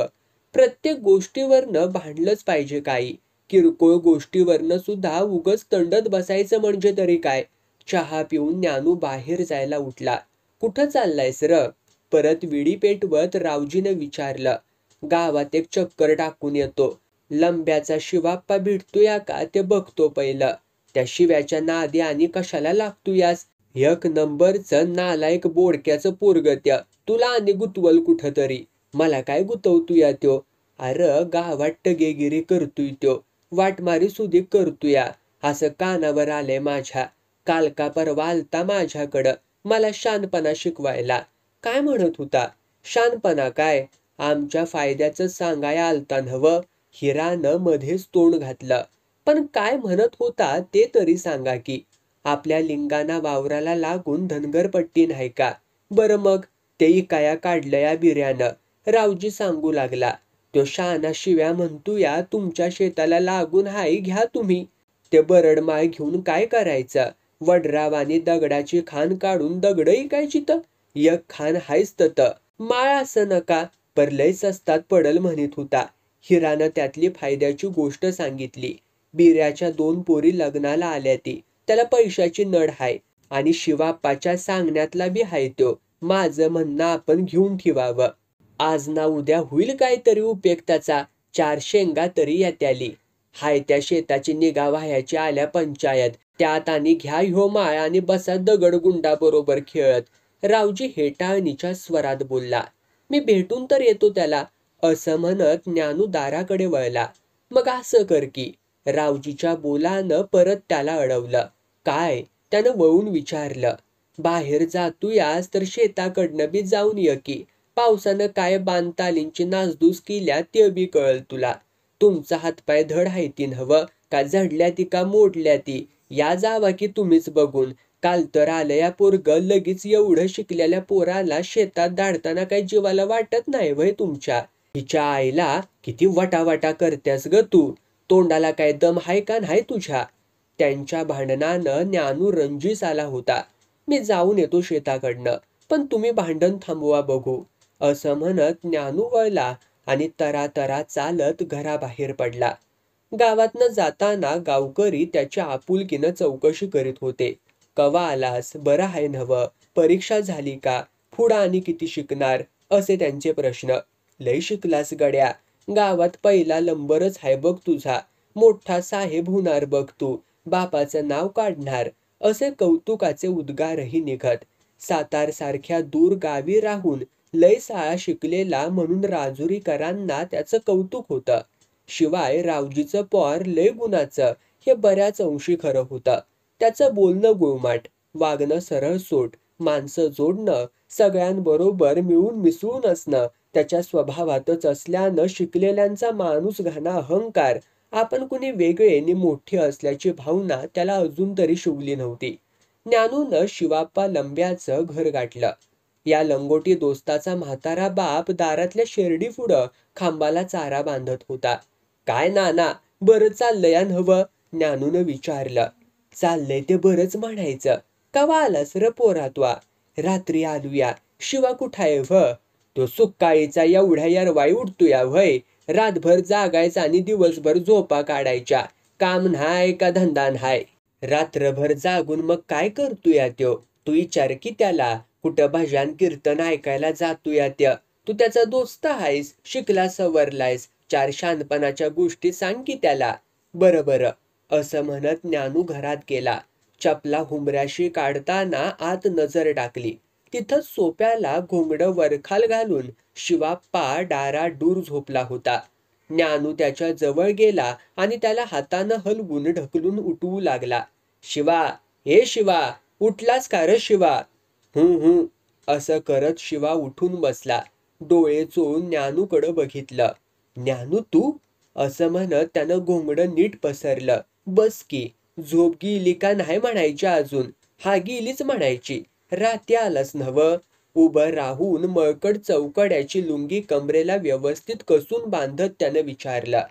प्रत्येक गोष्टीवरनं भांडलंच पाहिजे काही. किरकोळ गोष्टीवरनं सुद्धा उगच तंडत बसायचं म्हणजे तरी काय? चहा पिऊन ज्ञानू बाहेर जायला उठला. कुठं चाललायस र? परत विडी पेटवत रावजीनं विचारलं. गावात एक चक्कर टाकून येतो. लंब्याचा शिवाप्पा भेटतोया का ते बघतो पहिलं. त्या शिव्याच्या नादी आणि कशाला लागतोयास? एक नंबरचं नालायक बोडक्याचं पोरगत्या. तुला आणि गुतवल कुठं तरी. मला काय गुतवतोया त्यो? अरे गावात टगेगिरी करतोय त्यो. वाटमारी सुधी करतोया. असं कानावर आलंय माझ्या. काल का परवा आलता माझ्याकडं मला शानपणा शिकवायला. काय म्हणत होता? शानपणा काय? आमच्या फायद्याचं सांगाया आलता नव्ह? हिरानं मध्येच तोंड घातलं. पण काय म्हणत होता ते तरी सांगा की. आपल्या लिंगाना वावराला लागून धनगरपट्टी नाही का? बरं मग ते इकाया काढलं या बिर्यानं. रावजी सांगू लागला. तो शहाणा शिव्या म्हणतोया तुमच्या शेताला लागून हाय घ्या तुम्ही. ते बरडमाळ घेऊन काय करायचं? वडरावानी दगडाची खाण काढून दगड इकायची तर? एक खाण हायच तत. माळ असं नका पर लय सस्तात पडल म्हणत होता. हिरानं त्यातली फायद्याची गोष्ट सांगितली. बिर्याच्या 2 पोरी लग्नाला आल्या ती. त्याला पैशाची नड हाय आणि शिवाप्पाच्या सांगण्यातला बी हाय त्यो. माझं म्हणणं आपण घेऊन ठेवावं. आज ना उद्या होईल काहीतरी उपयोग त्याचा. 4 शेंगा तरी येत्याली. हाय त्या शेताची निगा व्हायची आल्या पंचायत. त्यात आणि घ्या ह्यो माळ आणि बसा दगड गुंडा बरोबर खेळत. रावजी हेटाळणीच्या स्वरात बोलला. मी भेटून तर येतो त्याला. असं म्हणत ज्ञानू दाराकडे वळला. मग असं कर की. रावजीच्या बोलानं परत त्याला अडवलं. काय? त्यानं वळून विचारलं. बाहेर जातोयास तर शेताकडनं बी जाऊन ये की. पावसानं काय बांधतालींची नासधूस केल्या ते बी कळल तुला. तुमचा हातपाय धड आहे ती नव्ह का झडल्या ती का मोडल्या ती? या जावा की तुम्हीच बघून. काल तर आलं या पोरग लगेच एवढं शिकलेल्या पोराला शेतात धाडताना काही जीवाला वाटत नाही वय तुमच्या? हिच्या आईला किती वटावटा करतेस ग तू? तोंडाला काय दम हाय का नाही तुझ्या? त्यांच्या भांडणानं ज्ञानू रंजीस आला होता. मी जाऊन येतो शेताकडनं, पण तुम्ही भांडण थांबवा बघू. असं म्हणत ज्ञानू वळला आणि तरातरा चालत घराबाहेर पडला. गावातनं जाताना गावकरी त्याच्या आपुलकीनं चौकशी करीत होते. कवा आलास? बरं आहे नव्ह? परीक्षा झाली का? पुढं आणि किती शिकणार? असे त्यांचे प्रश्न. लय शिकलास गड्या. गावात पहिला नंबरच आहे बघ तुझा. मोठा साहेब होणार बघ तू. बापाचं नाव काढणार. असे कौतुकाचे उद्गारही निघत. सातारसारख्या दूर गावी राहून लय शाळा शिकलेला म्हणून राजुरीकरांना त्याचं कौतुक होतं. शिवाय रावजीचं पॉर लय गुणाचं हे बऱ्याच अंशी खरं होतं. त्याचं बोलणं गुळमाट, वागणं सरळ सोट, माणसं जोडणं, सगळ्यांबरोबर मिळून मिसळून असणं त्याच्या स्वभावातच असल्यानं शिकलेल्यांचा माणूस घाणा अहंकार, आपण कुणी वेगळे आणि मोठे असल्याची भावना त्याला अजून तरी शिवली नव्हती. ज्ञानूनं शिवाप्पा लंब्याचं घर गाठलं. या लंगोटी दोस्ताचा म्हातारा बाप दारातल्या शेरडी पुढं खांबाला चारा बांधत होता. काय नाना, बरं चाललंय नव्ह? ज्ञानूनं विचारलं. चाललंय ते बरंच म्हणायचं. कवा आलास र पोरा त्वा? रात्री आलूया. शिवा कुठाय व्ह? तो सुक्काळीचा एवढ्या यरवाई उठतोया व्हय? रातभर जागायचा आणि दिवसभर झोपा काढायच्या. काम न्हाय का धंदा न्हाय? रात्रभर जागून मग काय करतोया त्यो? तू विचार की त्याला. कुठं भजन कीर्तन ऐकायला जातोया त्या? तू त्याचा दोस्त आहेस, शिकला सवरलायस. 4 शहाणपणाच्या गोष्टी सांग की त्याला. बरं बरं, असं म्हणत ज्ञानू घरात गेला. चपला हुंबऱ्याशी काढताना आत नजर टाकली. तिथंच सोप्याला घोंगडं वरखाल घालून शिवाप्पा डाराडूर झोपला होता. ज्ञानू त्याच्या जवळ गेला आणि त्याला हातानं हलवून ढकलून उठवू लागला. शिवा, हे शिवा, उठलास का रे शिवा? हूं असं करत शिवा उठून बसला. डोळे चोळून ज्ञानूकडं बघितलं. ज्ञानू तू? असं म्हणत त्यानं घोंगडं नीट पसरलं. बस की, झोप गेली का नाही म्हणायची अजून? हा गेलीच म्हणायची. रात्री आलास नव्ह? उभं राहून मळकट चौकड्याची लुंगी कमरेला व्यवस्थित कसून बांधत त्यानं विचारलं.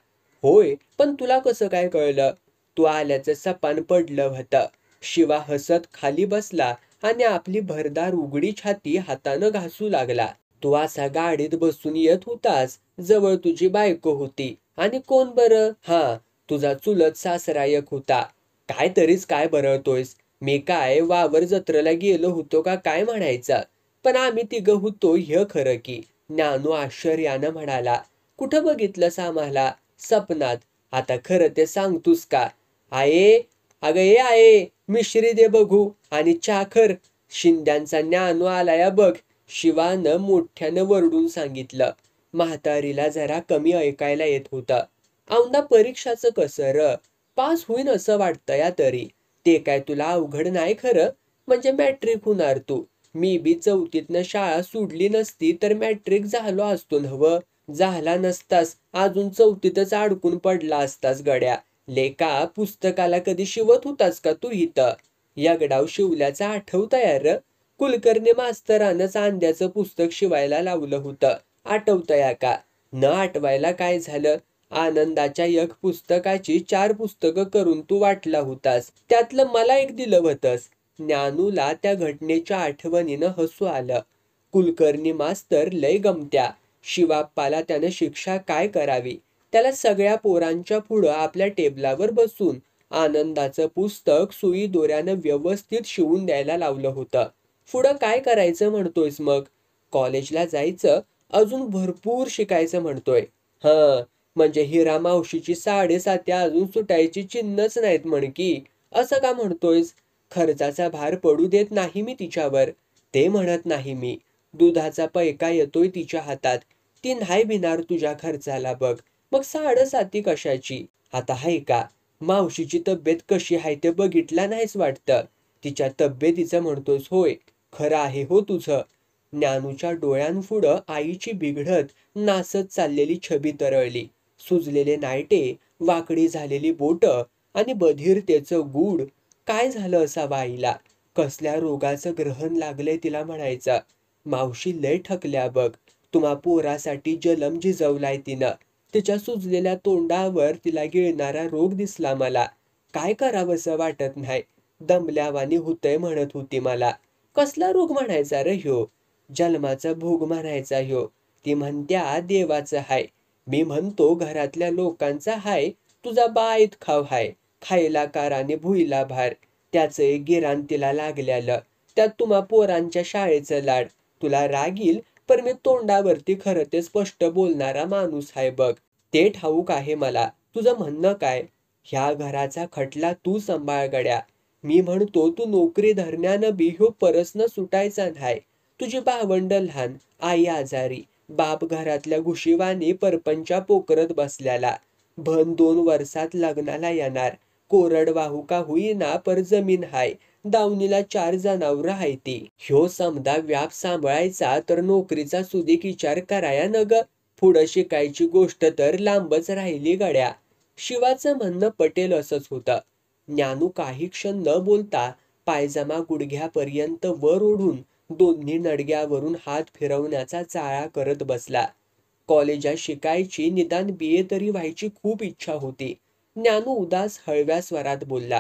होय, पण तुला कसं काय कळलं? तू आल्याचं सपान पडलं होतं. शिवा हसत खाली बसला आणि आपली भरदार उघडी छाती हातानं घासू लागला. तू असा गाडीत बसून येत होतास, जवळ तुझी बायको होती. आणि कोण बरं? हा, तुझा चुलत सासरा एक होता. काय तरीच काय बरळतोयस? मी काय वावर जत्रेला गेलो होतो का काय म्हणायचं? पण आम्ही तिघं होतो हे खरं की, ज्ञानू आश्चर्यानं म्हणाला. कुठं बघितलंस आम्हाला? सपनात. आता खरं ते सांगतोस का? आये, अगं ये आये, मिश्री दे बघू आणि चाखर. शिंद्यांचा ज्ञानू आलाया बघ, शिवानं मोठ्यानं वरडून सांगितलं. म्हातारीला जरा कमी ऐकायला येत होतं. औंदा परीक्षाचं कसं र? पास होईन असं वाटतंया तरी. ते काय तुला अवघड नाही खरं, म्हणजे मॅट्रिक होणार तू. मी बी 4थीतनं शाळा सोडली नसती तर मॅट्रिक झालो असतो नव्ह. झाला नसतास, अजून 4थीतच अडकून पडला असतास गड्या. लेका, पुस्तकाला कधी शिवत होतास का तू इथं? यगडाव शिवल्याचं आठवतंय र? कुलकर्णी मास्तरानंच अंड्याचं पुस्तक शिवायला लावलं होतं. आठवतंया का? न आठवायला काय झालं? आनंदाच्या एक पुस्तकाची 4 पुस्तकं करून तू वाटला होतास. त्यातलं मला एक दिलं होतंस. ज्ञानूला त्या घटनेच्या आठवणीनं हसू आलं. कुलकर्णी मास्तर लय गमत्या. शिवाप्पाला त्यानं शिक्षा काय करावी? त्याला सगळ्या पोरांच्या पुढं आपल्या टेबलावर बसून आनंदाचं पुस्तक सुई दोऱ्यानं व्यवस्थित शिवून द्यायला लावलं होतं. पुढं काय करायचं म्हणतोयस मग? कॉलेजला जायचं, अजून भरपूर शिकायचं म्हणतोय. हं, म्हणजे हिरा मावशीची 7.5 अजून सुटायची चिन्हच नाहीत म्हण की. असं का म्हणतोयस? खर्चाचा भार पडू देत नाही मी तिच्यावर. ते म्हणत नाही मी. दुधाचा पैका येतोय तिच्या हातात. ती नाही भिणार तुझ्या खर्चाला बघ. मग 7.5 कशाची? आता हाय का? मावशीची तब्येत कशी आहे ते बघितला नाहीस वाटतं. तिच्या तब्येतीचं म्हणतोस होय. खरं आहे हो तुझं. ज्ञानूच्या डोळ्यांपुढं आईची बिघडत नासत चाललेली छबी तरळली. सुजलेले नायटे, वाकडी झालेली बोटं आणि बधिरतेचं गूढ. काय झालं असावं आईला? कसल्या रोगाचं ग्रहण लागलंय तिला म्हणायचं. मावशी लय ठकल्या बघ. तुम्हा पोरासाठी जलम झिजवलाय तिनं. तिच्या सुजलेल्या तोंडावर तिला गिळणारा रोग दिसला मला. काय करावंसं वाटत नाही. दमल्यावानी होतंय म्हणत होती मला. कसला रोग म्हणायचा रे ह्यो? जन्माचा भोग म्हणायचा ह्यो. ती म्हणत्या देवाचं हाय. मी म्हणतो घरातल्या लोकांचा हाय. तुझा बाईत खाव हाय. खायला कार आणि भुईला भार. त्याचं एक गिराण तिला लागल्यालं. त्यात तुम्हा पोरांच्या शाळेचं लाड. तुला राग येईल, पण मी तोंडावरती खरं ते स्पष्ट बोलणारा माणूस आहे बघ. ते ठाऊक आहे मला. तुझं म्हणणं काय? ह्या घराचा खटला तू सांभाळ गड्या. मी म्हणतो तू नोकरी धरण्यानं बी ह्यो परसनं सुटायचा नाही. तुझी भावंड लहान, आई आजारी, बाप घरातल्या घुशीवानी परपंचा पोकरत बसल्याला. भन 2 वर्षात लग्नाला येणार. कोरडवाहू का होईना पर जमीन हाय. दावणीला 4 जनावरं हायती. ह्यो समदा व्याप सांभाळायचा तर नोकरीचा सुदीक विचार कराया न ग. पुढं शिकायची गोष्ट तर लांबच राहिली गड्या. शिवाचं म्हणणं पटेल असंच होतं. ज्ञानू काही क्षण न बोलता पायजमा गुडघ्यापर्यंत वर ओढून दोन्ही नडग्यावरून हात फिरवण्याचा चाळा करत बसला. कॉलेजात शिकायची, निदान BA तरी व्हायची खूप इच्छा होती. ज्ञानू उदास हळव्या स्वरात बोलला.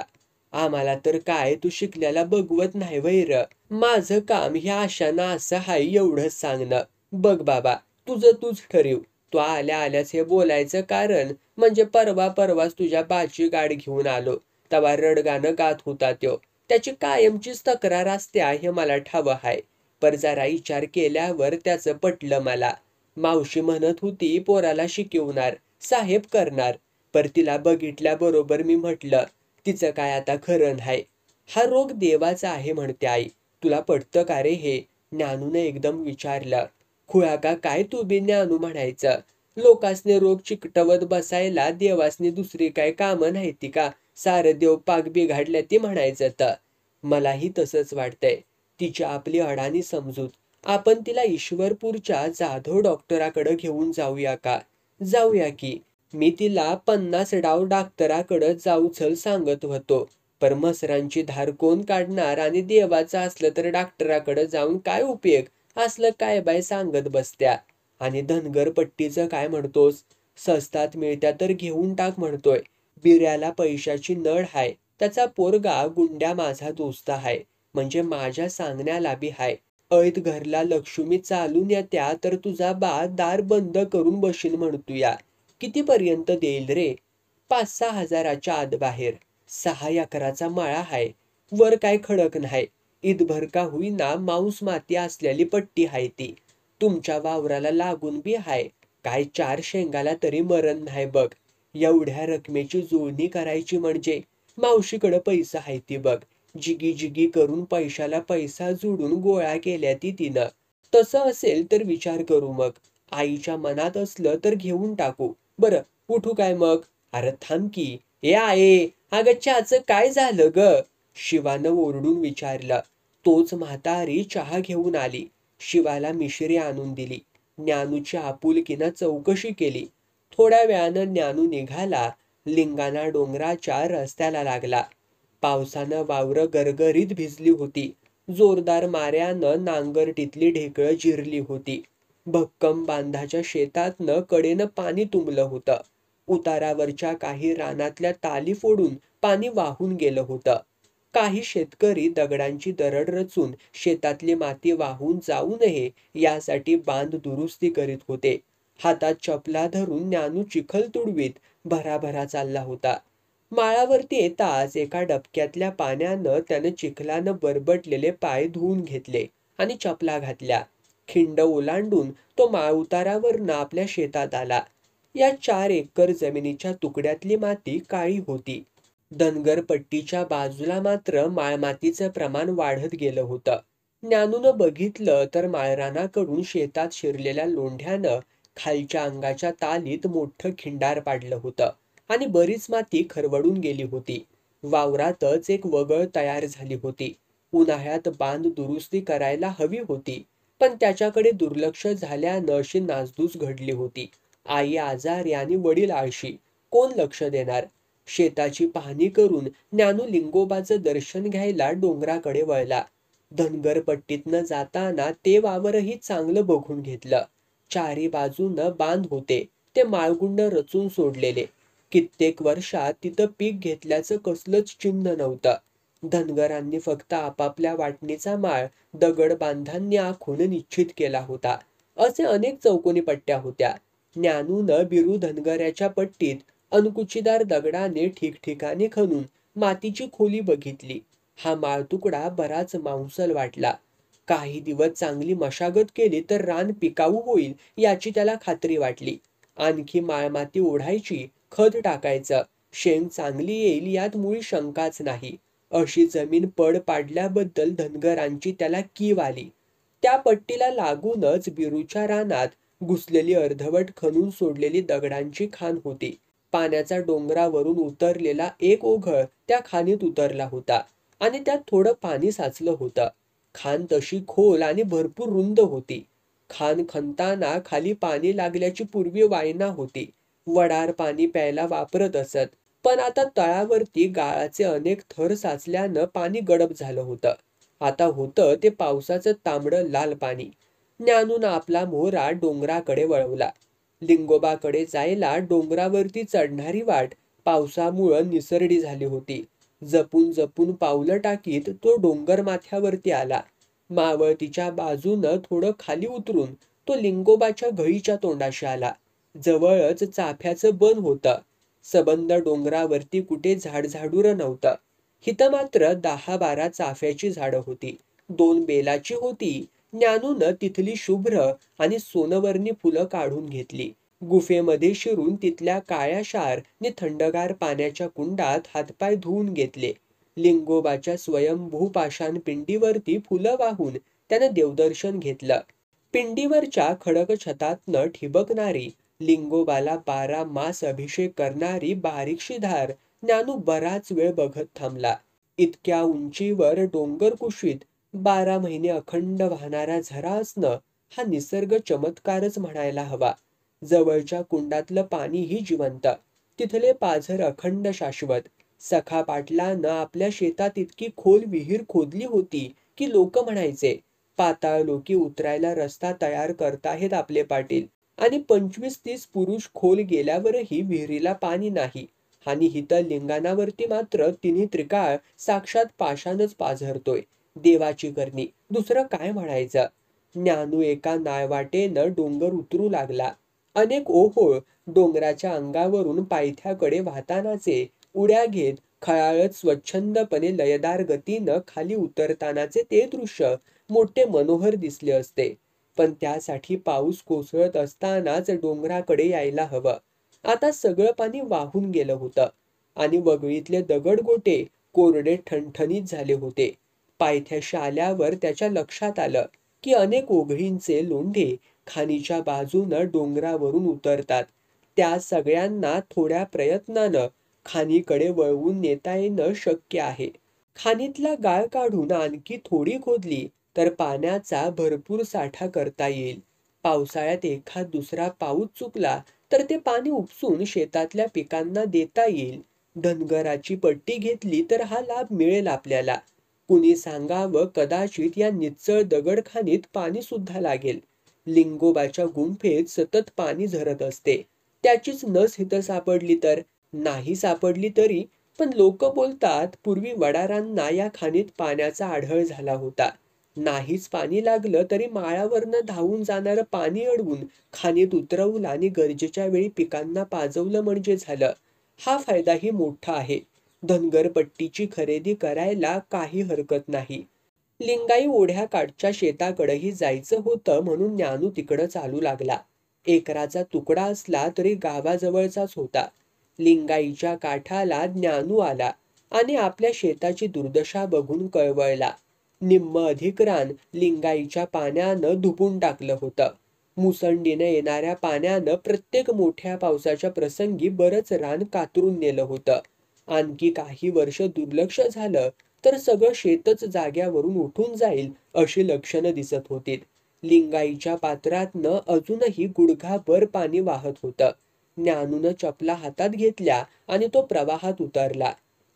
आम्हाला तर काय तू शिकल्याला बघवत नाही वैर. माझं काम ह्या आशानं असं हाय एवढंच सांगणं. बघ बाबा, तुझं तूच ठरव. तू आल्या आल्याच हे बोलायचं कारण म्हणजे परवाच तुझ्या बाची गाड घेऊन आलो. तवा रडगाणं गात होता त्यो. त्याची कायमचीच तक्रार असते हे मला ठावं हाय. पर जरा विचार केल्यावर त्याचं पटलं मला. मावशी म्हणत होती पोराला शिकवणार, साहेब करणार. पर तिला बघितल्याबरोबर मी म्हटलं, तिचं काय आता खरं नाही. हा रोग देवाचा आहे म्हणते आई. तुला पटतं का रे हे? ज्ञानूने एकदम विचारलं. खुळा का काय तू बी ज्ञानू म्हणायचं? लोकासने रोग चिकटवत बसायला देवासने दुसरी काय कामं नाहीती का? सारं देव पाक बिघाडल्या ती म्हणायचं तर. मलाही तसंच वाटतंय. तिची आपली अडाणी समजूत. आपण तिला ईश्वरपूरच्या जाधव डॉक्टराकडे घेऊन जाऊया का? जाऊया की. मी तिला 50 डाव डॉक्टराकडे जाऊ चल सांगत होतो. पर मसरांची धार कोण काढणार आणि देवाचं असलं तर डॉक्टराकडे जाऊन काय उपयोग? असलं काय बाय सांगत बसत्या. आणि धनगर पट्टीचं काय म्हणतोस? स्वस्तात मिळत्या तर घेऊन टाक म्हणतोय. बिऱ्याला पैशाची नड हाय. त्याचा पोरगा गुंड्या माझा दोस्त हाय. म्हणजे माझ्या सांगण्याला बी हाय. ऐत घरला लक्ष्मी चालून येत्या तर तुझा बा दार बंद करून बशील म्हणतोया. कितीपर्यंत देईल रे? 5-6 हजाराच्या आत बाहेर. 6 एकराचा मळा हाय. वर काय खडक नाही. ईदभर का होईना मांस माती असलेली पट्टी हाय ती. तुमच्या वावराला लागून बी हाय. काय 4 शेंगाला तरी मरण नाही बघ. एवढ्या रकमेची जुळणी करायची म्हणजे मावशीकडं पैसा हाय ती बघ. जिगी जिगी करून पैशाला पैसा जोडून गोळा केल्या ती तिनं. तसं असेल तर विचार करू मग. आईच्या मनात असलं तर घेऊन टाकू. बरं उठू काय मग? अरे थांब की. ए आहे, अगं चहाचं काय झालं ग? शिवानं ओरडून विचारलं. तोच म्हातारी चहा घेऊन आली. शिवाला मिश्री आणून दिली. ज्ञानूची आपुलकीनं चौकशी केली. थोड्या वेळानं ज्ञानू निघाला. लिंगाणा डोंगराच्या रस्त्याला लागला. पावसानं वावरं गरगरीत भिजली होती. जोरदार माऱ्यानं नांगरटीतली ढेकळं जिरली होती. भक्कम बांधाच्या शेतातनं कडेनं पाणी तुंबलं होतं. उतारावरच्या काही रानातल्या ताली फोडून पाणी वाहून गेलं होतं. काही शेतकरी दगडांची दरड रचून शेतातली माती वाहून जाऊ नये यासाठी बांध दुरुस्ती करीत होते. हातात चपला धरून ज्ञानू चिखल तुडवीत भराभरा चालला होता. माळावरती येताच एका डबक्यातल्या पाण्यानं त्यानं चिखलानं बरबटलेले पाय धुवून घेतले आणि चपला घातल्या. खिंड ओलांडून तो माळ उतारावरनं आपल्या शेतात आला. या 4 एकर जमिनीच्या तुकड्यातली माती काळी होती. धनगर पट्टीच्या बाजूला मात्र माळमातीचं प्रमाण वाढत गेलं होतं. ज्ञानूनं बघितलं तर माळरानाकडून शेतात शिरलेल्या लोंढ्यानं खालच्या अंगाच्या तालीत मोठं खिंडार पाडलं होतं आणि बरीच माती खरवडून गेली होती. वावरातच एक वगळ तयार झाली होती. उन्हाळ्यात बांध दुरुस्ती करायला हवी होती, पण त्याच्याकडे दुर्लक्ष झाल्यानं अशी नासधूस घडली होती. आई आजारी आणि वडील आळशी. कोण लक्ष देणार? शेताची पाहणी करून ज्ञानू लिंगोबाचं दर्शन घ्यायला डोंगराकडे वळला. धनगर पट्टीतनं जाताना ते वावरही चांगलं बघून घेतलं. चारी बाजूनं बांध होते. ते माळगुंड रचून सोडलेले. कित्येक वर्षात तिथं पीक घेतल्याचं कसलंच चिन्ह नव्हतं. धनगरांनी फक्त आपापल्या वाटणीचा माळ दगड बांधांनी आखून निश्चित केला होता. असे अनेक चौकोनी पट्ट्या होत्या. ज्ञानूनं बिरू धनगराच्या पट्टीत अणकुचीदार दगडाने ठिकठिकाणी खणून मातीची खोली बघितली. हा माळतुकडा बराच मांसल वाटला. काही दिवस चांगली मशागत केली तर रान पिकाऊ होईल याची त्याला खात्री वाटली. आणखी माळमाती ओढायची, खत टाकायचं, शेंग चांगली येईल यात मुळी शंकाच नाही. अशी जमीन पड पाडल्याबद्दल धनगरांची त्याला कीव आली. त्या पट्टीला लागूनच बिरूच्या रानात घुसलेली अर्धवट खणून सोडलेली दगडांची खाण होती. पाण्याचा डोंगरावरून उतरलेला एक ओघळ त्या खाणीत उतरला होता आणि त्यात थोडं पाणी साचलं होतं. खाण तशी खोल आणि भरपूर रुंद होती. खाण खणताना खाली पाणी लागल्याची पूर्वी वायना होती. वडार पाणी प्यायला वापरत असत, पण आता तळावरती गाळाचे अनेक थर साचल्यानं पाणी गडप झालं होतं. आता होतं ते पावसाचं तांबडं लाल पाणी. ज्ञानून आपला मोहरा डोंगराकडे वळवला. लिंगोबाकडे जायला डोंगरावरती चढणारी वाट पावसामुळं निसरडी झाली होती. जपून जपून पावलं टाकीत तो डोंगर माथ्यावरती आला. मावळतीच्या बाजूनं थोडं खाली उतरून तो लिंगोबाच्या घळीच्या तोंडाशी आला. जवळच चाफ्याचं बन होतं. सबंध डोंगरावरती कुठे झाडझाडूर नव्हतं. हिथं मात्र 10-12 चाफ्याची झाडं होती. 2 बेलाची होती. ज्ञानूनं तिथली शुभ्र आणि सोनवर्णी फुलं काढून घेतली. गुफेमध्ये शिरून तिथल्या काळ्या क्षार नि थंडगार पाण्याच्या कुंडात हातपाय धुवून घेतले. लिंगोबाच्या स्वयंभू पाषाण पिंडीवरती फुलं वाहून त्यानं देवदर्शन घेतलं. पिंडीवरच्या खडक छतातनं ठिबकणारी, लिंगोबाला 12 मास अभिषेक करणारी बारीकशी धार ज्ञानू बराच वेळ बघत थांबला. इतक्या उंचीवर डोंगर कुशीत 12 महिने अखंड वाहणारा झरा असणं हा निसर्ग चमत्कारच म्हणायला हवा. जवळच्या कुंडातलं पाणीही जिवंत, तिथले पाझर अखंड शाश्वत. सखा पाटलानं आपल्या शेतात इतकी खोल विहीर खोदली होती की लोक म्हणायचे, पाताळलोकी उतरायला रस्ता तयार करताहेत आपले पाटील. आणि 25-30 पुरुष खोल गेल्यावरही विहिरीला पाणी नाही. आणि हिथं लिंगाणावरती मात्र तिन्ही त्रिकाळ साक्षात पाषाणच पाझरतोय. देवाची करणी, दुसरं काय म्हणायचं. ज्ञानू एका नायवाटेनं डोंगर उतरू लागला. अनेक ओहोळ डोंगराच्या अंगावरून पायथ्याकडे वाहतानाचे, उड्या घेत खळाळत स्वच्छंदपणे लयदार गतीनं खाली उतरतानाचे ते दृश्य मोठे मनोहर दिसले असते. पण त्यासाठी पाऊस कोसळत असतानाच डोंगराकडे यायला हवं. आता सगळं पाणी वाहून गेलं होतं आणि वगळीतले दगडगोटे कोरडे ठणठणीत झाले होते. पायथ्याशी आल्यावर त्याच्या लक्षात आलं की अनेक ओघळींचे लोंढे खाणीच्या बाजूनं डोंगरावरून उतरतात. त्या सगळ्यांना थोड्या प्रयत्नानं खाणीकडे वळवून नेता येणं शक्य आहे. खाणीतला गाळ काढून आणखी थोडी खोदली तर पाण्याचा भरपूर साठा करता येईल. पावसाळ्यात एखाद दुसरा पाऊस चुकला तर ते पाणी उपसून शेतातल्या पिकांना देता येईल. धनगराची पट्टी घेतली तर हा लाभ मिळेल आपल्याला. कुणी सांगावं, कदाचित या निच्चळ दगडखाणीत पाणी सुद्धा लागेल. लिंगोबाच्या गुंफेत सतत पाणी झरत असते. त्याचीच नस इथं सापडली तर? नाही सापडली तरी पण लोक बोलतात पूर्वी वडारांना या खाणीत पाण्याचा आढळ झाला होता. नाहीच पाणी लागलं तरी माळावरनं धावून जाणारं पाणी अडवून खाणीत उतरवलं आणि गरजेच्या वेळी पिकांना पाजवलं म्हणजे झालं. हा फायदाही मोठा आहे. धनगर पट्टीची खरेदी करायला काही हरकत नाही. लिंगाई ओढ्याकाठच्या शेताकडेही जायचं होतं म्हणून ज्ञानू तिकडं चालू लागला. एकराचा तुकडा असला तरी गावाजवळचाच होता. लिंगाईच्या काठाला ज्ञानू आला आणि आपल्या शेताची दुर्दशा बघून कळवळला. निम्म अधिक रान लिंगाईच्या पाण्यानं धुपून टाकलं होतं. मुसंडीनं येणाऱ्या पाण्यानं प्रत्येक मोठ्या पावसाच्या प्रसंगी बरंच रान कातरून नेलं होतं. आणखी काही वर्ष दुर्लक्ष झालं तर सगळं शेतच जाग्यावरून उठून जाईल अशी लक्षणं दिसत होती. लिंगाईच्या पात्रातनं अजूनही गुडघाभर पाणी वाहत होतं. ज्ञानूनं चपला हातात घेतल्या आणि तो प्रवाहात उतरला.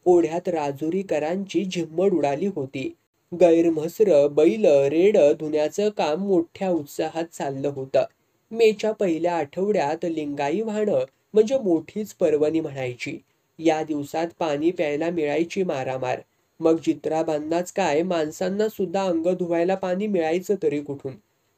ओढ्यात राजुरीकरांची झिम्मड उडाली होती. गैरम्हसरं, बैल, रेडं धुण्याचं काम मोठ्या उत्साहात चाललं होतं. मेच्या पहिल्या आठवड्यात लिंगाई वाहणं म्हणजे मोठीच पर्वणी म्हणायची. या दिवसात पाणी प्यायला मिळायची मारामार. मग जित्राबांनाच काय, माणसांना सुद्धा अंग धुवायला पाणी मिळायचं तरी कुठून.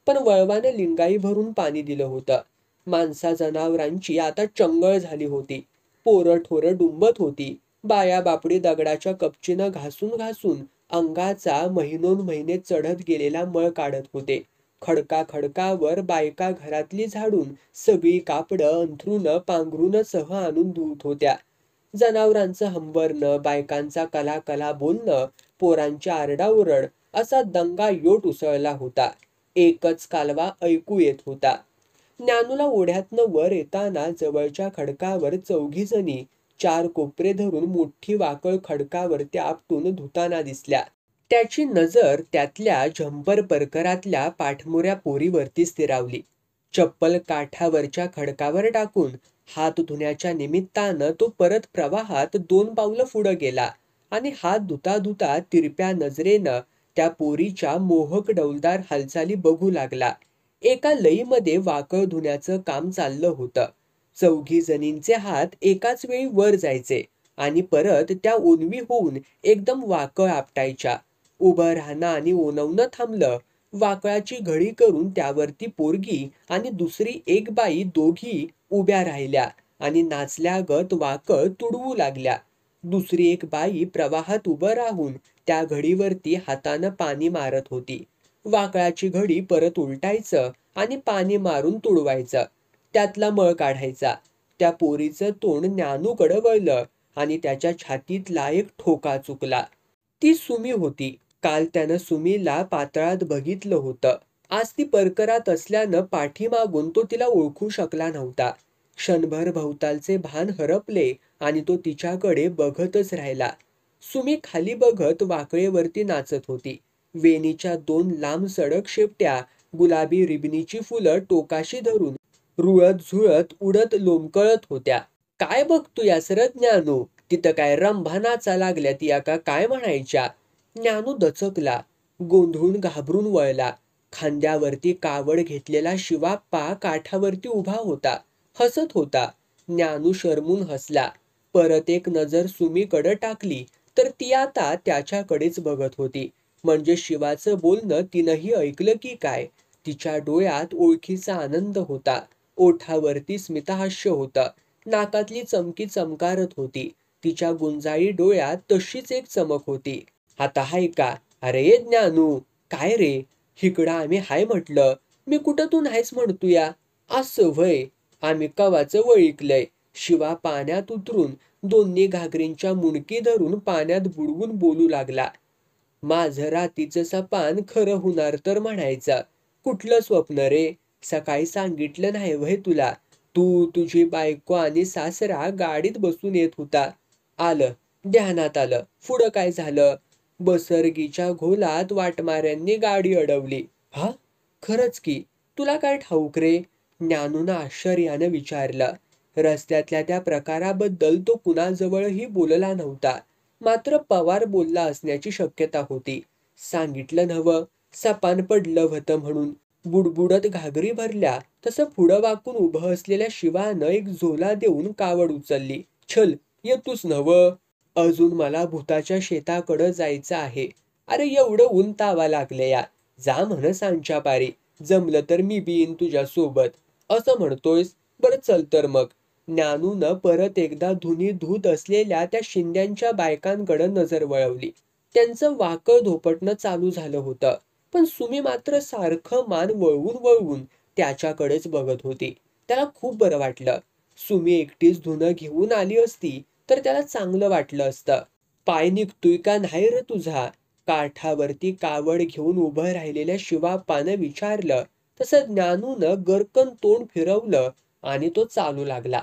पण वळवानं लिंगाई भरून पाणी दिलं होतं. माणसा जनावरांची आता चंगळ झाली होती. पोरं ठोरं डुंबत होती. बाया बापडी दगडाच्या कपचीनं घासून घासून अंगाचा महिनोन महिने चढत गेलेला मळ काढत होते. खडकावर बायका घरातली झाडून सगळी कापडं अंथरूनं पांघरूनं सह आणून धुत होत्या. जनावरांचं हंबरणं, बायकांचा कला बोलणं, पोरांची आरडाओरड असा दंगा योट उसळला होता. एकच कालवा ऐकू येत होता. ज्ञानूला ओढ्यातनं वर येताना जवळच्या खडकावर 4 जणी 4 कोपरे धरून मोठी वाकळ खडकावरती आपटून धुताना दिसल्या. त्याची नजर त्यातल्या झंपर परकरातल्या पाठमोऱ्या पोरीवरती स्थिरावली. चप्पल काठावरच्या खडकावर टाकून हात धुण्याच्या निमित्तानं तो परत प्रवाहात 2 पावलं पुढं गेला आणि हात धुता धुता तिरप्या नजरेनं त्या पोरीच्या मोहक डौलदार हालचाली बघू लागला. एका लईमध्ये वाकळ धुण्याचं काम चाललं होतं. 4 जणींचे हात एकाच वेळी वर जायचे आणि परत त्या ओनवी होऊन एकदम वाकळ आपटायच्या. उभं राहणं आणि ओनवणं थांबलं. वाकळाची घडी करून त्यावरती पोरगी आणि दुसरी एक बाई दोघी उभ्या राहिल्या आणि नाचल्यागत वाकळ तुडवू लागल्या. दुसरी एक बाई प्रवाहात उभं राहून त्या घडीवरती हातानं पाणी मारत होती. वाकळाची घडी परत उलटायचं आणि पाणी मारून तुडवायचं. त्यातला मळ काढायचा. त्या पोरीचं तोंड ज्ञानूकडे वळलं आणि त्याच्या छातीतला एक ठोका चुकला. ती सुमी होती. काल त्यानं सुमीला पातळात बघितलं होतं. आज ती परकरात असल्यानं पाठीमागून तो तिला ओळखू शकला नव्हता. क्षणभर भोवतालचे भान हरपले आणि तो तिच्याकडे बघतच राहिला. सुमी खाली बघत वाकळेवरती नाचत होती. वेणीच्या 2 लांब सडक शेपट्या गुलाबी रिबनीची फुलं टोकाशी धरून रुळत झुळत उडत लोंबकळत होत्या. काय बघतोयास र ज्ञानू? तिथं काय रंभा नाचा लागल्यात या का काय म्हणायच्या? ज्ञानू दचकला. गोंधळून घाबरून वळला. खांद्यावरती कावड घेतलेला शिवाप्पा काठावरती उभा होता. हसत होता. ज्ञानू शरमून हसला. परत एक नजर सुमीकडे टाकली तर ती आता त्याच्याकडेच बघत होती. म्हणजे शिवाचं बोलणं तिनंही ऐकलं की काय? तिच्या डोळ्यात ओळखीचा आनंद होता. ओठावरती स्मितहास्य होतं. नाकातली चमकी चमकारत होती. तिच्या गुंजाळी डोळ्यात तशीच एक चमक होती. आता हाय का? अरे ज्ञानू, काय रे? हिकडं आम्ही हाय म्हटलं. मी कुठं तू नाहीस म्हणतोया? असं व्हय. आम्ही कवाचं वळिकलंय. शिवा पाण्यात उतरून दोन्ही घागरींच्या मुंडकी धरून पाण्यात बुडवून बोलू लागला. माझं रातीचं सपान खरं होणार तर म्हणायचं. कुठलं स्वप्न रे? सकाळी सांगितलं नाही व्हय तुला? तू, तुझी बायको आणि सासरा गाडीत बसून येत होता. आलं, ध्यानात आलं. पुढं काय झालं? बसरगीच्या घोलात वाटमाऱ्यांनी गाडी अडवली. हा? खरंच की? तुला काय ठाऊक रे? ज्ञानूनं आश्चर्यानं विचारलं. रस्त्यातल्या त्या प्रकाराबद्दल तो कुणाजवळही बोलला नव्हता. मात्र पवार बोलला असण्याची शक्यता होती. सांगितलं नव्हं, सपान पडलं होतं म्हणून. बुडबुडत घागरी भरल्या तसं पुढं वाकून उभं असलेल्या शिवानं एक झोला देऊन कावड उचलली. छल, येतूच नव्हं? अजून मला भूताच्या शेताकडं जायचं आहे. अरे एवढं ऊन तावा लागले या. जा म्हण सांच्या पारी. जमलं तर मी बी येईन तुझ्या सोबत. असं म्हणतोयस? बरं चल तर मग. ज्ञानूनं परत एकदा धुनी धूत असलेल्या त्या शिंद्यांच्या बायकांकडे नजर वळवली. त्यांचं वाकळ धोपटणं चालू झालं होतं. पण सुमी मात्र सारखं मान वळवून वळवून त्याच्याकडेच बघत होती. त्याला खूप बरं वाटलं. सुमी एकटीच धुणं घेऊन आली असती तर त्याला चांगलं वाटलं असतं. पाय निघतोय का नाही रे तुझा? काठावरती कावड घेऊन उभं राहिलेल्या शिवाप्पानं विचारलं. तसं ज्ञानूनं गरकन तोंड फिरवलं आणि तो चालू लागला.